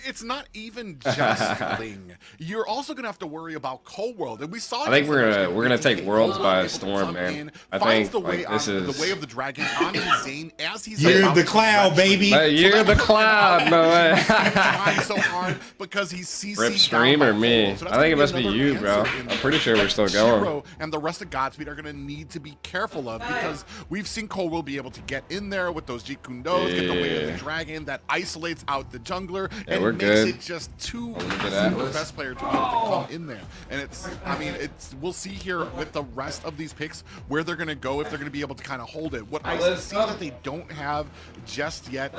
It's not even just Ling. You're also gonna have to worry about Cold World, and we saw. I think in the first game, we're gonna take Cold Worlds World by able to storm, come man. in, I finds think the way like, this on is the way of the dragon onto Zane as he's You're about the to cloud, retreat. baby. But you're the cloud, no way. He's trying so hard because he's CC'd Rip down stream by or me? Cold. So that's I think it gonna must be another you, bro. answer in I'm pretty sure we're still that going. Shiro and the rest of Godspeed are going to need to be careful of, because we've seen Cole will be able to get in there with those Jeet Kune Dos, get the way of the Yeah. dragon that isolates out the jungler, and we're makes good. it just too Look at easy that. for best player to be able to come in there. And it's, I mean, it's, we'll see here with the rest of these picks where they're going to go, if they're going to be able to kind of hold it. What I see that they don't have just yet,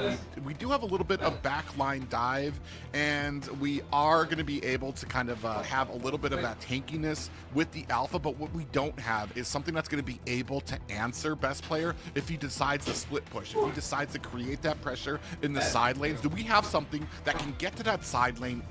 we do have a little bit of backline dive, and we are going to be able to kind of have a little bit of that tankiness with the alpha, but what we don't have is something that's going to be able to answer best player if he decides to split push, if he decides to create that pressure in the side lanes. Do we have something that can get to that side lane?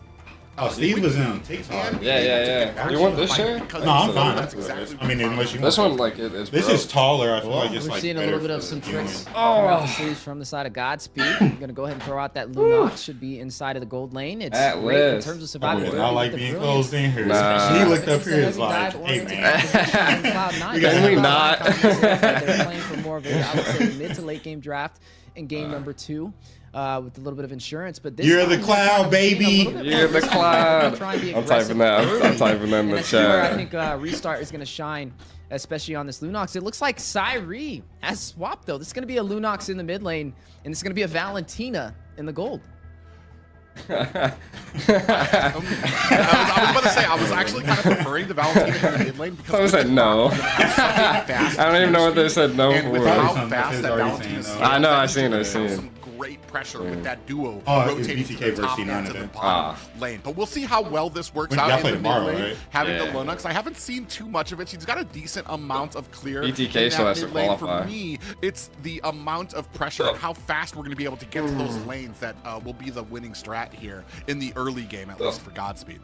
Oh, Steve was in TikTok. Yeah. You want this chair? No, I'm fine. That's exactly I mean, unless you This want one, like, it is. This is taller. I feel like it's We're like seeing a better little bit of for some the tricks human. around the sleeves from the side of Godspeed. I'm gonna go ahead and throw out that Lunox. Should be inside of the gold lane. It's At great in least. terms of I survival. would not like being closed in here. Nah. He looked up It's a here and heavy was like, dive hey, oriented man. position from Cloud9. Can we not? They're playing for more of a, I would say, mid to late game draft in game number 2. With a little bit of insurance, but this You're the time cloud, they're kind of being a baby. little bit You're more the aggressive. cloud. They're trying to be I'm typing that. aggressive I'm typing in and the that's where I chat. think Restart is going to shine, especially on this Lunox. It looks like Cyree has swapped, though. This is going to be a Lunox in the mid lane, and it's going to be a Valentina in the gold. I was about to say, I was actually kind of preferring the Valentina in the mid lane because I said no. fast I don't even know what they said no and with for. how Something fast that's that already Valentina's saying skill, I know, that I is seen it, gonna I seen have it. some great pressure with that duo Oh, it's rotating BTK from the top versus and C9 to the event. bottom lane. But we'll see how well this works When out y'all in play the mid tomorrow, lane. right? Having Yeah. the Lunox, I haven't seen too much of it. She's got a decent amount of clear. BTK in still that has to mid lane. qualify. For me, it's the amount of pressure and how fast we're going to be able to get to those lanes that will be the winning strat here in the early game, at least for Godspeed.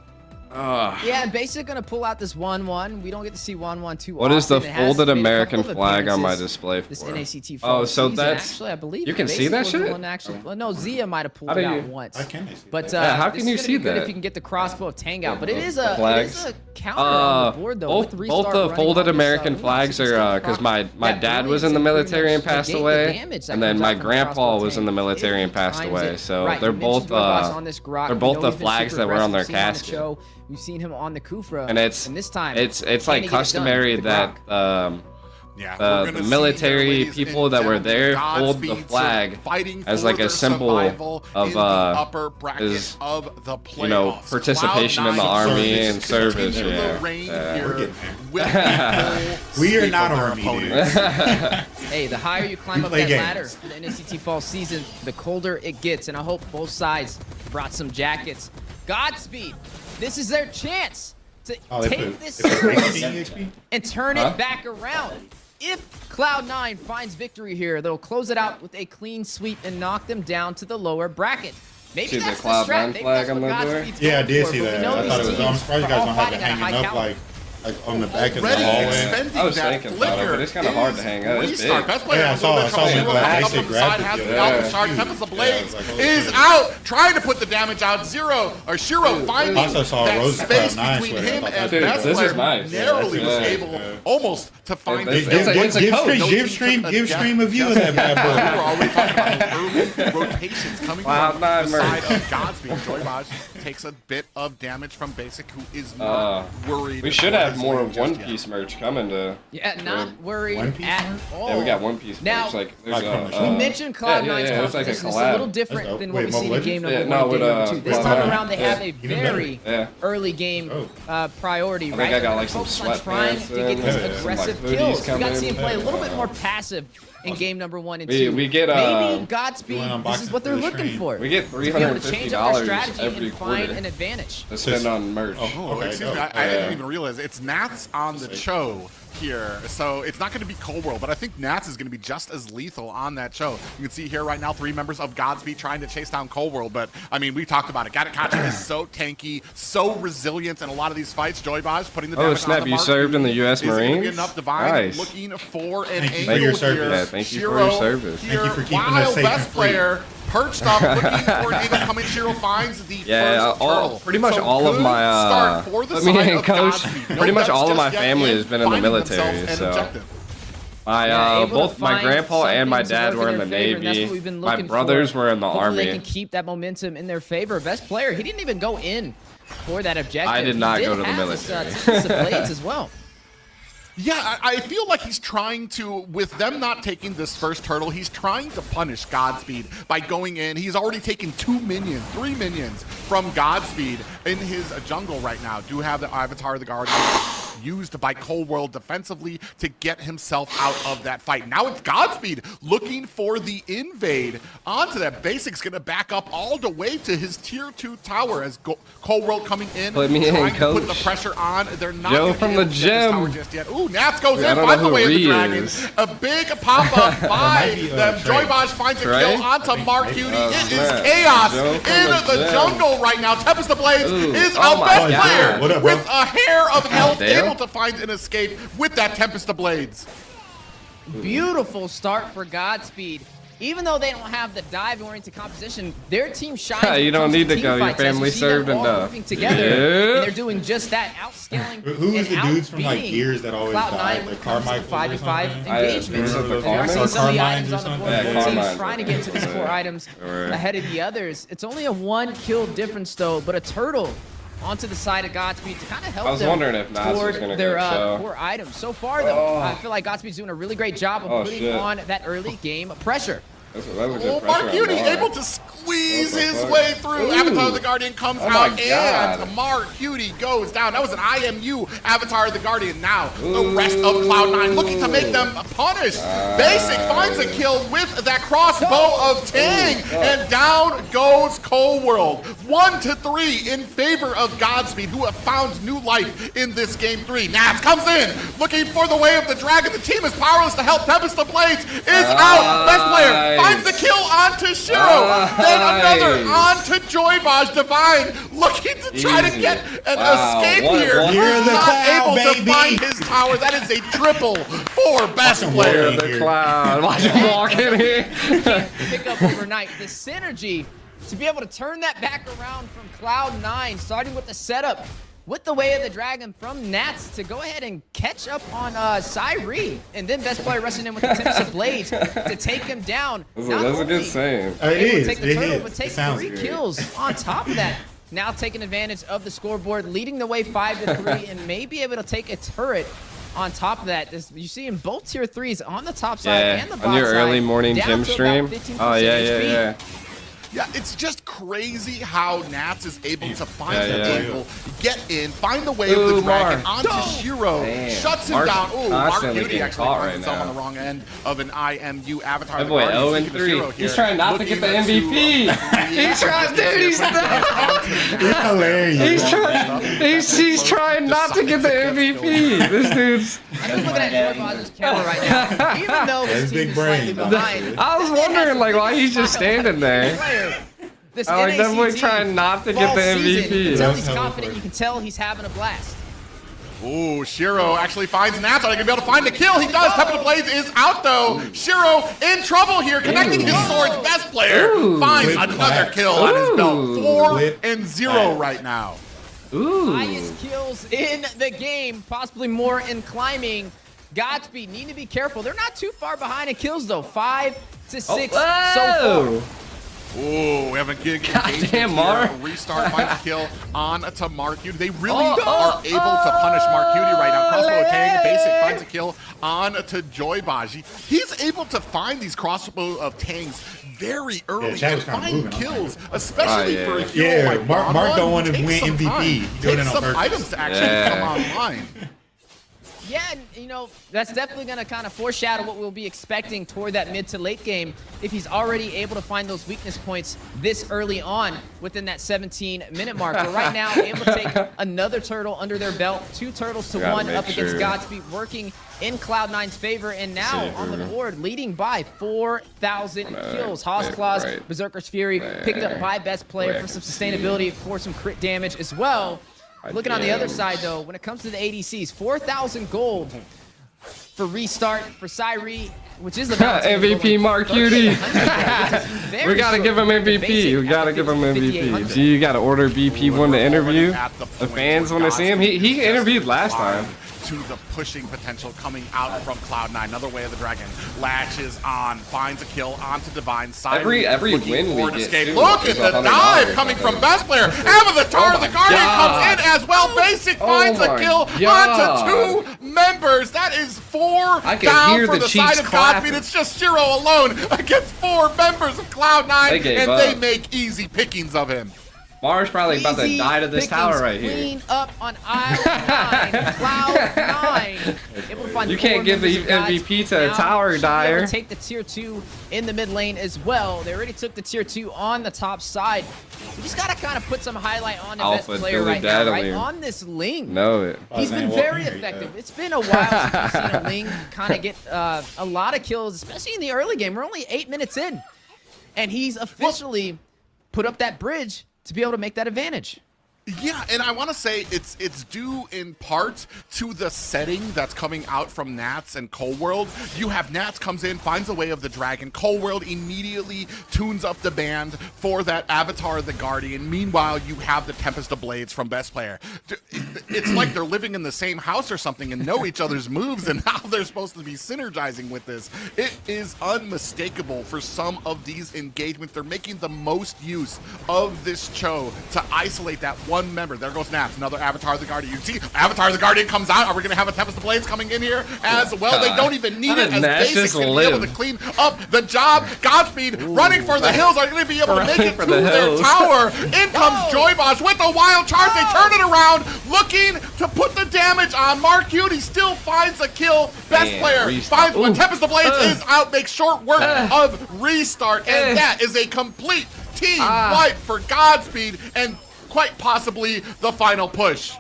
Yeah, and Basic going to pull out this 1-1. We don't get to see 1-1 too What is the often. It has folded made a American couple of flag on my appearances display this for? NACT Oh, fall so season. that's Actually, I believe you can Basic see that was the shit? one actually, well, no, Zia might have pulled How it do out you- once. I can see But Yeah, how this can you is gonna see be good that? if you can get the crossbow of Tangout. But it is a Flags. counter on the board though. both with both Restart the running folded on this, American Lunox. flags It's are gonna because proc my that dad was brilliance in the and pretty military and much passed negate the away, damage that and then comes my out from the grandpa crossbow was in the tank. military and It passed times away. it So right. they're You both mentioned Dorbox on this Grok. they're We both know the he's been flags super that were on their aggressive. We've seen him on the casket. show. We've seen him on the Kufra, And this time it's can like they get it done customary with the that Grok? Yeah, the we're gonna see military here, ladies people and that were gentlemen, there hold the Godspeed flag fighting as for like a their symbol survival of in the upper bracket is, of the playoffs. you know, participation in the Cloud9 army and continue service. to Yeah. reign Yeah. here We're getting with the full We are sweep not of their army, dude. opponents. Hey, the higher you climb We up play that games. ladder in the NACT fall season, the colder it gets. And I hope both sides brought some jackets. Godspeed. This is their chance to Oh, they take put this they put series 18 XP? and turn Huh? it back around. If Cloud9 finds victory here, they'll close it out with a clean sweep and knock them down to the lower bracket. Maybe See the that's the Cloud9 strat. Maybe flag that's on what the door? Godspeed's Yeah, I going did for, see but we that. know I these thought it was. I'm teams surprised you are guys all don't have it fighting at a hanging high up caliber. like on the back of the Already hallway. expending I was that thinking about it, flicker but it's kinda hard to is hang out. It's Restart. big. Best player Yeah, I has a little bit saw of when trouble. the Back basic up on the grabbed side, it, has the yeah. Alpha Shark, Yeah. Tempest the Yeah, Blades I was like, holy is shit. out, trying to put the damage out. Shiro finding I also saw that Rose space Cloud9 between sweater. him I thought and that was Best This is player nice. Yeah, narrowly that's was good. able Yeah. almost to find It's- the it's damage. it's a code. Give stream a view of that bad We were boy. already talking about the early rotations coming from Cloud9 the side merge. of Godspeed. Joybaj takes a bit of damage from Basic, who is not worried. We should for have his more lane just One yet. Piece merch coming to. Yeah, not worried One Piece at merch? all. Yeah, we got One Piece Now, merch. Like there's Like from the a. show? We mentioned Cloud9's yeah, it's like a competition. It's a little collab. different That's than dope. what Wait, we've seen Mobile in game number Legends? 1 Yeah, and game no, number 2. This with, time around, they yeah. have a Even very Yeah. early game priority, I right? think I got They're like some focused on trying sweatpants to get in, these some, like, aggressive hoodies kills. We got to coming. see him play a little bit more passive in game number 1 and 2. We get, Maybe Godspeed, You wanna this is unbox what they're the looking stream? for. We get to be able to change up their $350 strategy every and find quarter an advantage. to spend on merch. Oh, Okay, excuse me. dope. I didn't even realize it's Nats on the Cho here, so it's not going to be Cold World, but I think Nats is going to be just as lethal on that Cho. You can see here right now 3 members of Godspeed trying to chase down Cold World, but I mean, we talked about it. Gadakachi is so tanky, so resilient in a lot of these fights. Joybaj putting the Oh, damage snap, on the you mark. served in the U.S. Is it gonna be Marines? enough? Divine Nice. looking for an Thank you angle for your here. service. Yeah, thank you for Shiro your service. here, Thank you for keeping while us safe best and free. player perched up looking for an angle coming. Shiro finds the Yeah, first all, turtle. pretty much So all of good my start for the I mean, side of coach, Godspeed. No pretty much deaths all of my just yet family in, has been in the finding military, themselves an so objective. my Yeah, able to both my find grandpa and my something to dad work were in in the their favor, and that's what we've Navy. been My looking brothers for. were in the Hopefully Army. they can keep that momentum in their favor. Best player, he didn't even go in for that objective. I did not He go to the have military. This, Blades as well. Yeah, I feel like he's trying to, with them not taking this first turtle, he's trying to punish Godspeed by going in. He's already taken 3 minions from Godspeed in his jungle right now. Do have the Avatar of the Guardian used by Cold World defensively to get himself out of that fight. Now it's Godspeed looking for the invade onto that. Basic's gonna back up all the way to his tier 2 tower as Cold World coming in, Put me trying in, to coach. put the pressure on. They're not Joe gonna be from able the to get this tower gym. just yet. Ooh, Nats goes I in, don't finds know the way of who the Ree dragon. is. A big pop-up by be, them. Trey. Joybosh finds a Trey? kill onto Mark Cutie. It is man. chaos Joe in from the the jungle right now. Tempest of Blades Ooh. is Oh a my best God. player What up, bro? with a hair of health, damn. able to find an escape with that Tempest of Blades. Beautiful start for Godspeed. Even though they don't have the dive-oriented composition, their team shines. You don't need to go. Your family served enough. Working together, Yeah. and they're doing just that, outscaling. Who is and the dudes from like outbeating Gears that always died? Cloud9 Like when it comes to Carmichael the 5v5 or something? engagement. Is it the I've Carmine? seen some of the Carmines items or on the something? board. Yeah, One team's Carmines. trying to get to these core items Right. ahead of the others. It's only a 1 kill difference though, but a turtle onto the side of Godspeed to kind of help I was them wondering if Nas was toward gonna their go show. core items. So far though, Oh. I feel like Godspeed's doing a really great job of Oh, putting shit. on that early game pressure. That was a good Oh, pressure Mark on Cutie Mar. able to squeeze What the his fuck? way through. Ooh. Avatar of the Guardian comes Oh my out, God. and Mark Cutie goes down. That was an IMU Avatar of the Guardian. Now the Ooh. rest of Cloud9 looking to make them punished. Basic finds a kill with that crossbow of Tang, and down goes Cold World. 1-3 in favor of Godspeed, who have found new life in this game 3. Nats comes in, looking for the way of the dragon. The team is powerless to help. Tempest of Blades is out. Best player finds the kill onto Shiro. Then another onto Joybosh. Divine looking to try to Easy. get an Wow. escape What- here. what- You're the Not cloud, able to baby. find his tower. That is a triple for best Fucking player. working. The cloud. Watch him walk in here. Pick up overnight. The synergy to be able to turn that back around from Cloud9, starting with the setup with the Way of the Dragon from Nats to go ahead and catch up on Cyree, and then best player rushing in with the Tempest of Blades to take him down. That's Not a only good saying. It able to is. take the It turtle, is. but It take sounds 3 good. kills on top of that. Now taking advantage of the scoreboard, leading the way 5-3, and may be able to take a turret on top of that. You see in both tier 3s on the top side Yeah, and the bottom on your side, early morning down gym to about stream. 15% Oh yeah, HP. yeah. Yeah, it's just crazy how Nats is able to find Yeah, the yeah. angle, get in, find the way of Ooh, the dragon Mark. onto Shiro, Damn. shuts him Mark's down. Ooh, Mark constantly Cutie getting actually caught finds right himself now. on the wrong end of an IMU Avatar. That of the boy Guardian. 0 and Speaking of 3. Shiro He's here, trying not to get the looking MVP. He's trying, dude. He's It's hilarious. he's trying not to get the MVP. This dude's. I'm just looking at Joybosh's camera right now. Even though his That's team big is brain, slightly though. behind, I was wondering like why he's just standing there. player. This I like that boy NACT trying not to get fall the season, You MVP. can tell That's he's hella confident. funny. You can tell he's having a blast. Ooh, Shiro actually finds Nats. Are they going to be able to find the kill? He does. Tempest of Blades is out, though. Shiro in trouble here, connecting his swords. Best player Ooh. finds Flip another clap. kill on his belt. Ooh. 4-0 clap. right now. Ooh. Highest kills in the game, possibly more in climbing. Godspeed need to be careful. They're not too far behind in kills though. 5 to 6 so Whoa. far. Ooh, we have a good Goddamn, Mar. Restart finds a kill on to Mark Cutie. They really Oh, are able to punish Mark Cutie right now. Crossbow attack, hey. Basic finds a kill on to Joybosh. He's able to find these crossbow of tanks very early Chad and was kinda find moving on kills, that. especially Oh, for a yeah. hero Yeah, like Mark Ron. don't want to Takes win some MVP. time. He's doing Takes it on some purpose. items to actually Yeah. come online. Yeah, and you know, that's definitely going to kind of foreshadow what we'll be expecting toward that mid to late game if he's already able to find those weakness points this early on within that 17-minute mark. But right now, able to take another turtle under their belt, 2 turtles to Gotta 1 make up against sure. Godspeed, working in Cloud9's favor, and now See, on the board, leading by 4,000 kills. Hoss right, Claws, right. Berserker's Fury, picked up by best player for some sustainability, for some crit damage as well. Looking on the other side, though, when it comes to the ADCs, 4,000 gold for restart for Cyree, which is about MVP Mark Cutie. We gotta give him MVP. We gotta give him MVP. Gee, you gotta order BP1 to interview. The fans want to see him. He interviewed last time. To the pushing potential coming out from Cloud9. Another Way of the Dragon latches on, finds a kill onto Divine. Every looking win for we an get, escape. too, Look at is the $100 dive coming from best player. Avatar of the Guardian God. comes in as well. Basic Basic finds a my kill God. onto 2 members. That is 4 I can down hear for the the cheeks side of clapping. Godspeed. It's just Shiro alone against 4 members of Cloud9, They gave and up. they make easy pickings of him. Mars probably about to Easy die to this pickings, tower right here. Clean up on aisle 9. Cloud9. Able to find You 4 can't give the members of Gods. MVP to a Now tower should be able dyer. to take the tier 2 in the mid lane as well. They already took the tier 2 on the top side. We just gotta kind of put some highlight on the Alpha best player right now, right? dilly-dally. On this Ling. Know it. He's been very effective. It's been a while since we've seen a Ling kind of get a lot of kills, especially in the early game. We're only 8 minutes in, and he's officially put up that bridge to be able to make that advantage. Yeah, and I want to say it's due in part to the setting that's coming out from Nats and Cold World. You have Nats comes in, finds a way of the dragon. Cold World immediately tunes up the band for that Avatar of the Guardian. Meanwhile, you have the Tempest of Blades from Best Player. It's like they're living in the same house or something and know each other's moves and how they're supposed to be synergizing with this. It is unmistakable for some of these engagements. They're making the most use of this Cho to isolate that one member. There goes Naps, another Avatar of the Guardian. You see, Avatar of the Guardian comes out. Are we going to have a Tempest of Blades coming in here as well? They don't even need it, as Basic can be able to clean up the job. Godspeed running for the hills. Are going to be able to make it to their tower. In comes Joybosh with a wild charge. They turn it around, looking to put the damage on Mark Hughes. He still finds a kill. Best player finds one. Tempest of Blades is out, makes short work of restart, and that is a complete team wipe for Godspeed, and quite possibly the final push.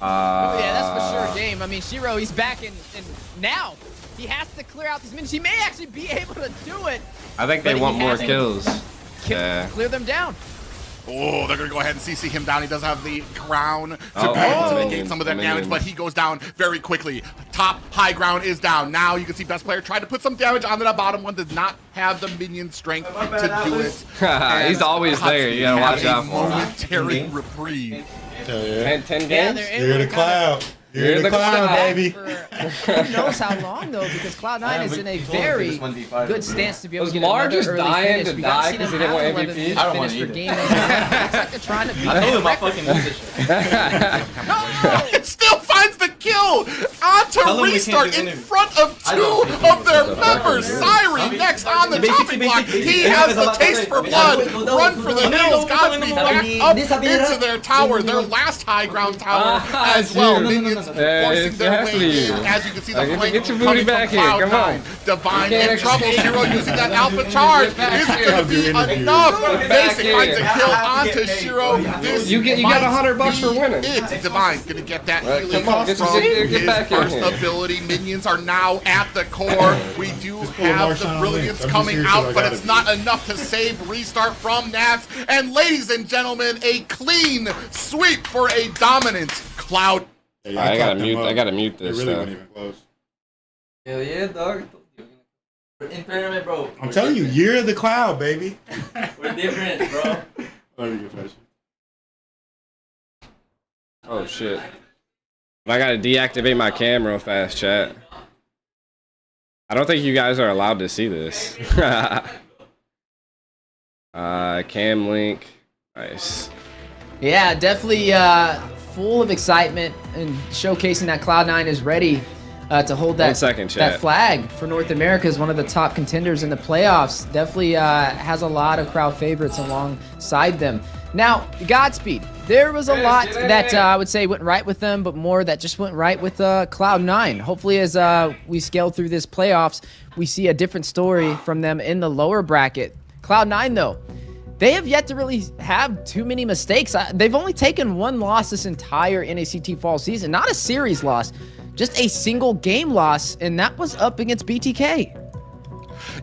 Yeah, that's for sure game. I mean, Shiro, he's back in, and now he has to clear out these minions. He may actually be able to do it. I think they But want he more hasn't kills. Clear them down. Oh, they're going to go ahead and CC him down. He does have the crown to Oh, be able to minions, negate some of that the damage, minions. but he goes down very quickly. Top high ground is down. Now you can see Best Player try to put some damage on the bottom one, does not have the minion strength to do it. He's always there. You gotta watch out for him. Momentary reprieve. Hell yeah. 10 Yeah, games? they're able You're to the kind of cloud. You're the cloud, baby. for who knows how long though, because Cloud9 is in a very good stance to be able Was to get Lar another just early dying finish. to We die got to see 'cause them he didn't want have an MVP? 11 I don't want finish for either. game number. Looks like they're trying to beat I told him my that fucking musician. No! It still finds the kill onto Tell him we restart can't do in interview. front of I 2 don't. of their members. Syrie next on the chopping block. He has the taste for blood. Run for the hills. Godspeed back up into their tower, their last high ground tower as well. Minions forcing their way in. As you can see, the flame Get your coming booty back from here. Come on. Cloud9. Divine You can't in trouble. escape. Shiro using that alpha charge. Is it going to be enough? Basic here. finds a kill onto Shiro. This You got might $100 for be winning. it. Divine gonna get that Right, healing come on, from get his back in first here. ability. Minions are now at the core. We do have the Marshawn brilliance Lynch. I'm coming just here out, till I but gotta it's be. not enough to save restart from Nats. And ladies and gentlemen, a clean sweep for a dominant Cloud. Hey, y'all I gotta clapped them mute. up. I gotta mute They this really stuff. weren't even close. Hell yeah, dog. We're in tournament, bro. I'm telling you, you're the cloud, baby. We're different, bro. Let me get fresh. Oh shit! I gotta deactivate my camera real fast, chat. I don't think you guys are allowed to see this. Cam link. Nice. Yeah, definitely full of excitement and showcasing that Cloud9 is ready to hold 1 second, chat. that flag for North America as one of the top contenders in the playoffs. Definitely has a lot of crowd favorites alongside them. Now, Godspeed. There was a lot that I would say went right with them, but more that just went right with Cloud9. Hopefully, as we scale through this playoffs, we see a different story from them in the lower bracket. Cloud9, though, they have yet to really have too many mistakes. They've only taken 1 loss this entire NACT fall season. Not a series loss, just a single game loss, and that was up against BTK.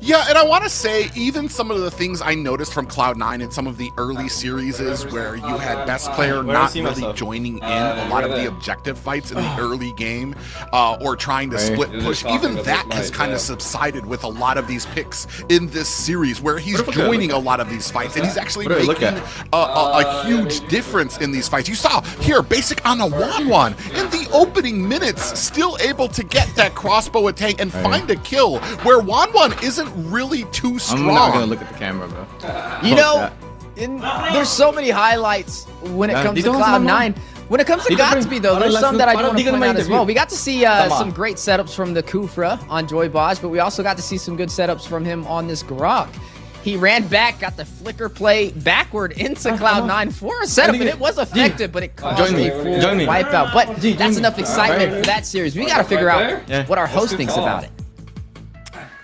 Yeah, and I want to say, even some of the things I noticed from Cloud9 in some of the early series where you had Best Player not really joining in a lot of the objective fights in the early game, or trying to split You're push, just talking even about that this has mic, kind yeah. of subsided with a lot of these picks in this series, where he's joining a lot of these fights, and he's actually making a huge difference in these fights. You saw here, Basic on a 1-1 in the opening minutes, still able to get that crossbow attack and find a kill, where 1-1 isn't really too strong. I'm not gonna look at the camera, bro. You know, there's so many highlights when it comes to Cloud9, When it comes to Godspeed, though, there's some that I do want to point out as well. We got to see some great setups from the Kufra on Joy Bosch, but we also got to see some good setups from him on this Grok. He ran back, got the flicker play backward into Cloud9 for a setup, and it was effective, but it caused a full wipeout. But that's enough excitement for that series. We got to figure out what our host thinks about it.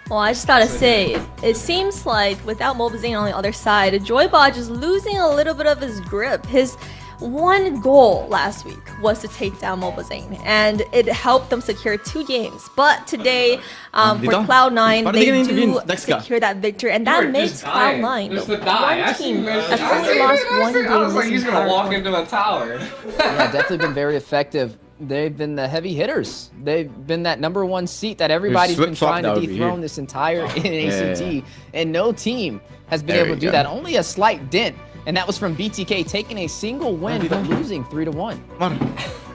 Well, I just gotta say, it seems like without MLBB on the other side, Joybot is losing a little bit of his grip. His one goal last week was to take down MLBB, and it helped them secure 2 games. But today, for Cloud9, they do secure that victory, and that makes Cloud9 the one team that's only lost 1 game this like he's gonna entire walk tournament. into a tower. Yeah, definitely been very effective. They've been the heavy hitters. They've been that #1 seat that everybody's been trying to dethrone this entire NACT, and no team has been able to do that. Only a slight dent, and that was from BTK taking a single win but losing 3-1.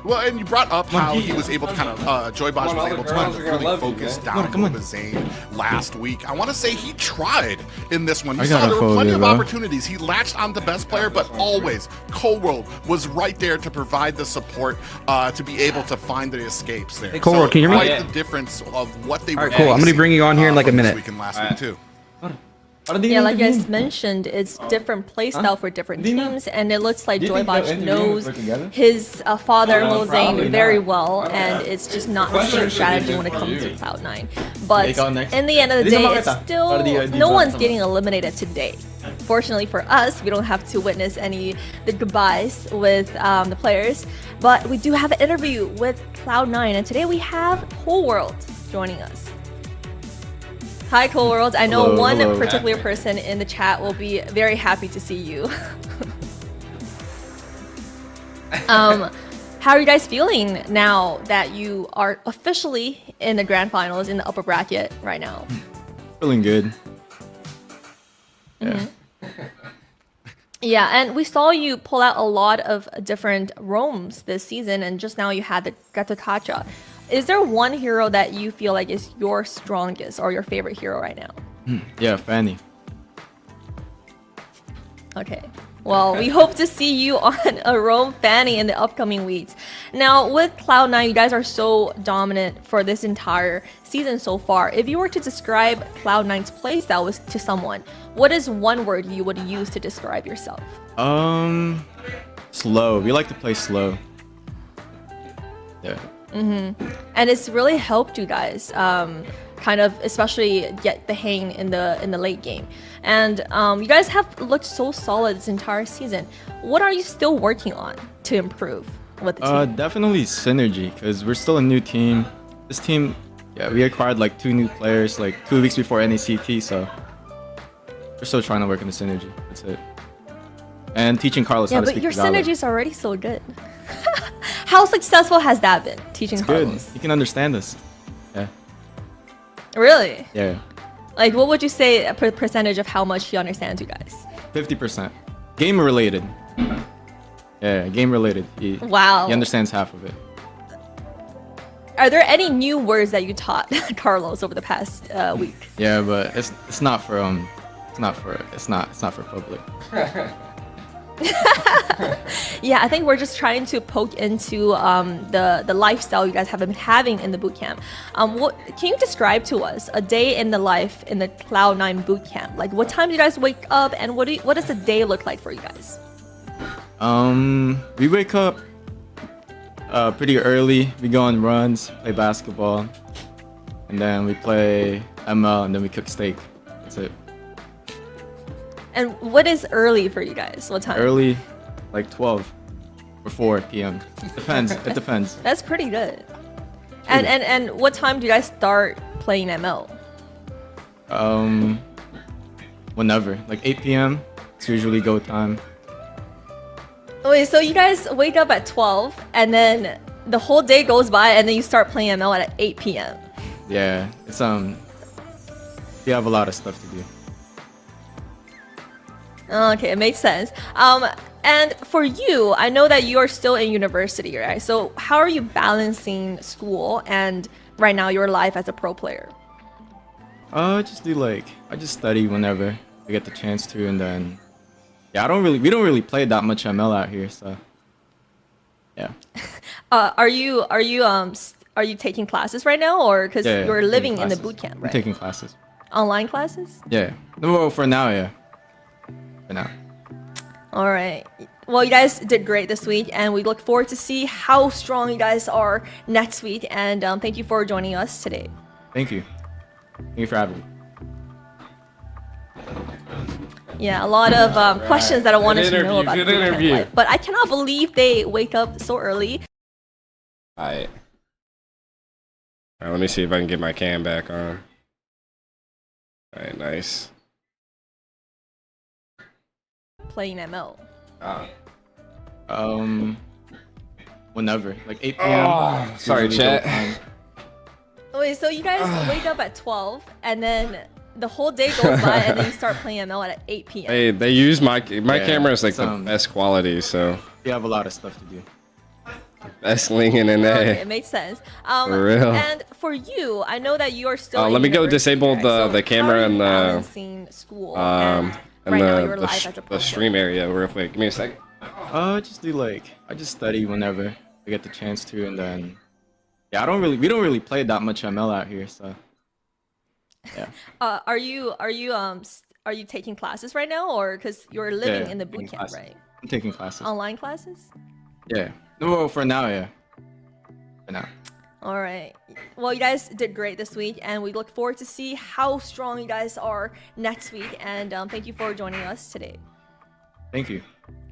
Well, and you brought up how he was able to kind of, Joybosh was able to kind of really focus down MLBB last week. I want to say he tried in this one. You saw there were plenty of opportunities. He latched on to best player, but always Cold was right there to provide the support to be able to find the escapes there. Cold, can you hear me? Quite the difference of what they were. Cool. I'm gonna bring you on here in like a minute. This week and last week too. Yeah, like you guys mentioned, it's different playstyle for different teams, and it looks like Joybot knows his father MLBB very well, and it's just not the same strategy when it comes to Cloud9. But in the end of the day, it's still no one's getting eliminated today. Fortunately for us, we don't have to witness the goodbyes with the players, but we do have an interview with Cloud9, and today we have Whole World joining us. Hi, Cool World. I know one particular person in the chat will be very happy to see you. How are you guys feeling now that you are officially in the grand finals in the upper bracket right now? Feeling good. Yeah. Yeah, and we saw you pull out a lot of different roams this season, and just now you had the Gatakacha. Is there one hero that you feel like is your strongest or your favorite hero right now? Yeah, Fanny. Okay. Well, we hope to see you on a roam Fanny in the upcoming weeks. Now, with Cloud9, you guys are so dominant for this entire season so far. If you were to describe Cloud9's playstyle to someone, what is one word you would use to describe yourself? Slow. We like to play slow. Yeah. And it's really helped you guys kind of especially get the hang in the late game. And you guys have looked so solid this entire season. What are you still working on to improve with the team? Definitely synergy, because we're still a new team. This team, yeah, we acquired like 2 new players like 2 weeks before NACT, so we're still trying to work on the synergy. That's it. And teaching Carlos how to speak Tagalog. Yeah, but your synergy is already so good. How successful has that been, teaching Carlos? Good. He can understand us. Yeah. Really? Yeah. Like, what would you say a percentage of how much he understands you guys? 50%. Game related. Yeah, game related. Wow. He understands half of it. Are there any new words that you taught Carlos over the past week? Yeah, but it's not for public. Yeah, I think we're just trying to poke into the lifestyle you guys have been having in the bootcamp. What can you describe to us a day in the life in the Cloud9 bootcamp? Like, what time do you guys wake up, and what does a day look like for you guys? We wake up pretty early. We go on runs, play basketball, and then we play ML, and then we cook steak. That's it. And what is early for you guys? What time? Early, like 12 or 4 p.m. Depends. It depends. That's pretty good. And what time do you guys start playing ML? Whenever, like 8 p.m. It's usually go time. Wait, so you guys wake up at 12, and then the whole day goes by, and then you start playing ML at 8 p.m. Yeah, it's we have a lot of stuff to do. Okay, it makes sense. And for you, I know that you are still in university, right? So how are you balancing school and right now your life as a pro player? I just study whenever I get the chance to, and then yeah, we don't really play that much ML out here, so Yeah. Are you taking classes right now, or because Yeah, you're taking living in the classes. boot camp, I'm right? taking classes. Online classes? Yeah. Well, for now, yeah. For now. All right. Well, you guys did great this week, and we look forward to see how strong you guys are next week. And thank you for joining us today. Thank you. Thank you for having me. Yeah, a lot of questions that I wanted to know about the Good boot camp interview. life, but I cannot believe they wake up so early. All right. All right, let me see if I can get my cam back on. All right, nice. Playing ML. Whenever, like 8 p.m. Oh, sorry, usually chat. go time. Wait, so you guys wake up at 12, and then the whole day goes by, and then you start playing ML at 8 p.m. They use my Yeah, camera is like it's, the best quality, so We have a lot of stuff to do. best linging in Okay, there. it makes sense. For real. And for you, I know that you are still. in Let me go university, disable right? the So camera how are you and the balancing school and and right now your life as a the pro stream area real quick. Give me a second. I just study whenever I get the chance to, and then yeah, we don't really play that much ML out here, so yeah. Are you taking classes right now, or because you're living Yeah, in the taking boot camp, classes. right? I'm taking classes. Online classes? Yeah. Well, for now, yeah. For now. All right. Well, you guys did great this week, and we look forward to see how strong you guys are next week. And thank you for joining us today. Thank you.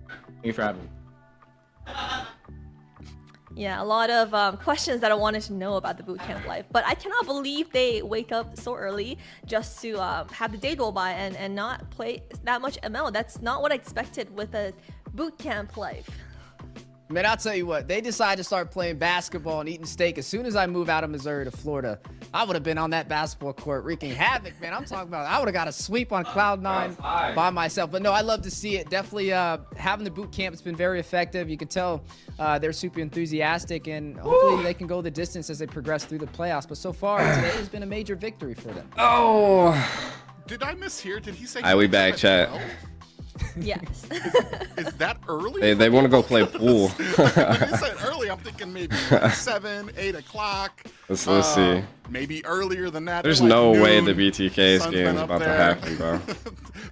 Thank you for having me. Yeah, a lot of questions that I wanted to know about the boot camp life, but I cannot believe they wake up so early just to have the day go by and not play that much ML. That's not what I expected with a boot camp life. Man, I'll tell you what, they decided to start playing basketball and eating steak as soon as I moved out of Missouri to Florida. I would have been on that basketball court wreaking havoc, man. I'm talking about I would have got a sweep on Cloud9 by myself. But no, I love to see it. Definitely having the boot camp has been very effective. You can tell they're super enthusiastic, and hopefully they can go the distance as they progress through the playoffs. But so far, today has been a major victory for them. Oh. Did I mishear? Did he say? Alright, we back, chat. Yes. Is that early? They want to go play pool. When you said early, I'm thinking maybe 7, 8 o'clock. Let's see. Maybe earlier than that. There's like no way noon. the BTK's Sun's game been is up about to there. happen, bro.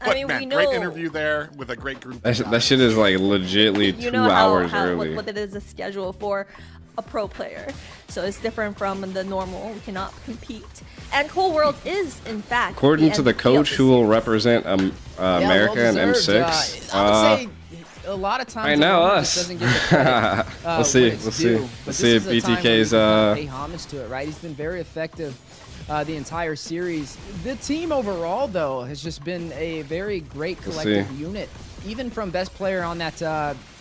But mean, man, we great know- interview there with a great group. That shit is like legitly You 2 know hours how early. what it is, the schedule for a pro player. So it's different from the normal. We cannot compete. And Cool World is, in fact, According to the MVP of coach this who will series. represent America in well-deserved. M6. I would say a lot of times right now Alone us. just doesn't get the credit, Let's see, when it's let's due. see. But Let's this see is if a time when we BTK's can pay homage to it, right? He's been very effective the entire series. The team overall, though, has just been a very great collective unit. Even from best player on that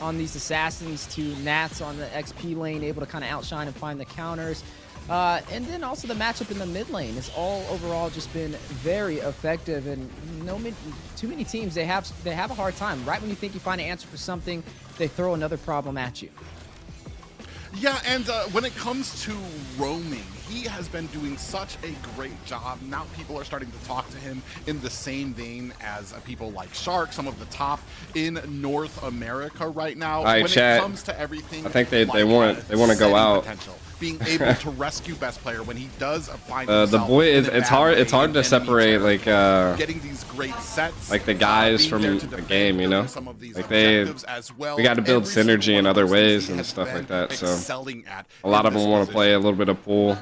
on these assassins to Nats on the XP lane, able to kind of outshine and find the counters. And then also the matchup in the mid lane has all overall just been very effective, and too many teams they have a hard time. Right when you think you find an answer for something, they throw another problem at you. Yeah, and when it comes to roaming, he has been doing such a great job. Now people are starting to talk to him in the same vein as people like Shark, some of the top in North America right now. All right, when chat. it comes to everything, I think they like, want to go setting out. potential, being able to rescue best player when he does find The himself boy in is a it's bad hard way to in enemy separate territory. Getting these great sets, like the guys being from there to the defend game, you know? some of these Like objectives as well. we got to build Every single synergy one in of other those things ways he and has stuff been like that. So excelling at a lot in of them this want to play a position. little bit of pool.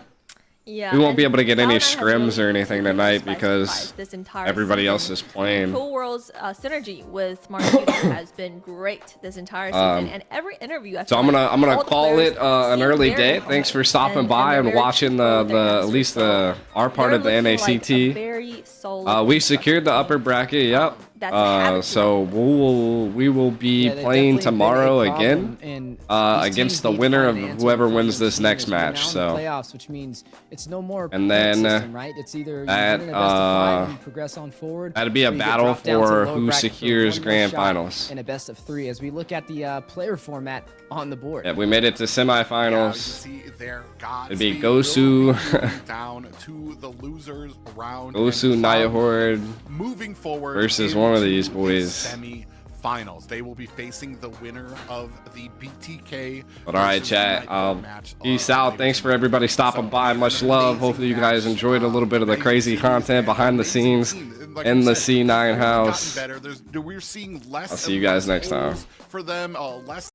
Yeah, We won't and be able to get any Cloud9 has scrims or really anything tonight spicy because vibes this entire everybody season. else is playing. Cool World's synergy with Marquita has been great this entire season, and every interview. I So feel I'm like gonna all the call players it an seem early very day. confident, Thanks for stopping by they're and very watching truthful with their at answers. least So our part of the they're looking like a NACT. very solid We team. secured the upper bracket. Yep. That's a habit So we will be Yeah, they've playing definitely been a tomorrow problem, again and these against teams the need to winner find of an answer whoever for wins their this team next as we're now match. in the So playoffs, which means it's no more And point then, system, right? It's either you that, win in a best of 5 and you progress on forward. that'd be a or you get battle dropped down to for lower who bracket for secures one more grand shot finals. in a best of 3 as we look at the player format on the board. yeah, we made it to Yeah, you semifinals. see there, Godspeed It'd be will Gosu. be moving down to the losers round. Gosu and Naya Horde moving forward versus one of into these the boys. semi finals. They will be facing the winner of the BTK. But all right, chat. Peace out. Thanks for everybody stopping by. Much love. Hopefully you guys enjoyed a little bit of the crazy content behind the scenes in the C9 house. We're seeing less. I'll see you guys next time. For them, less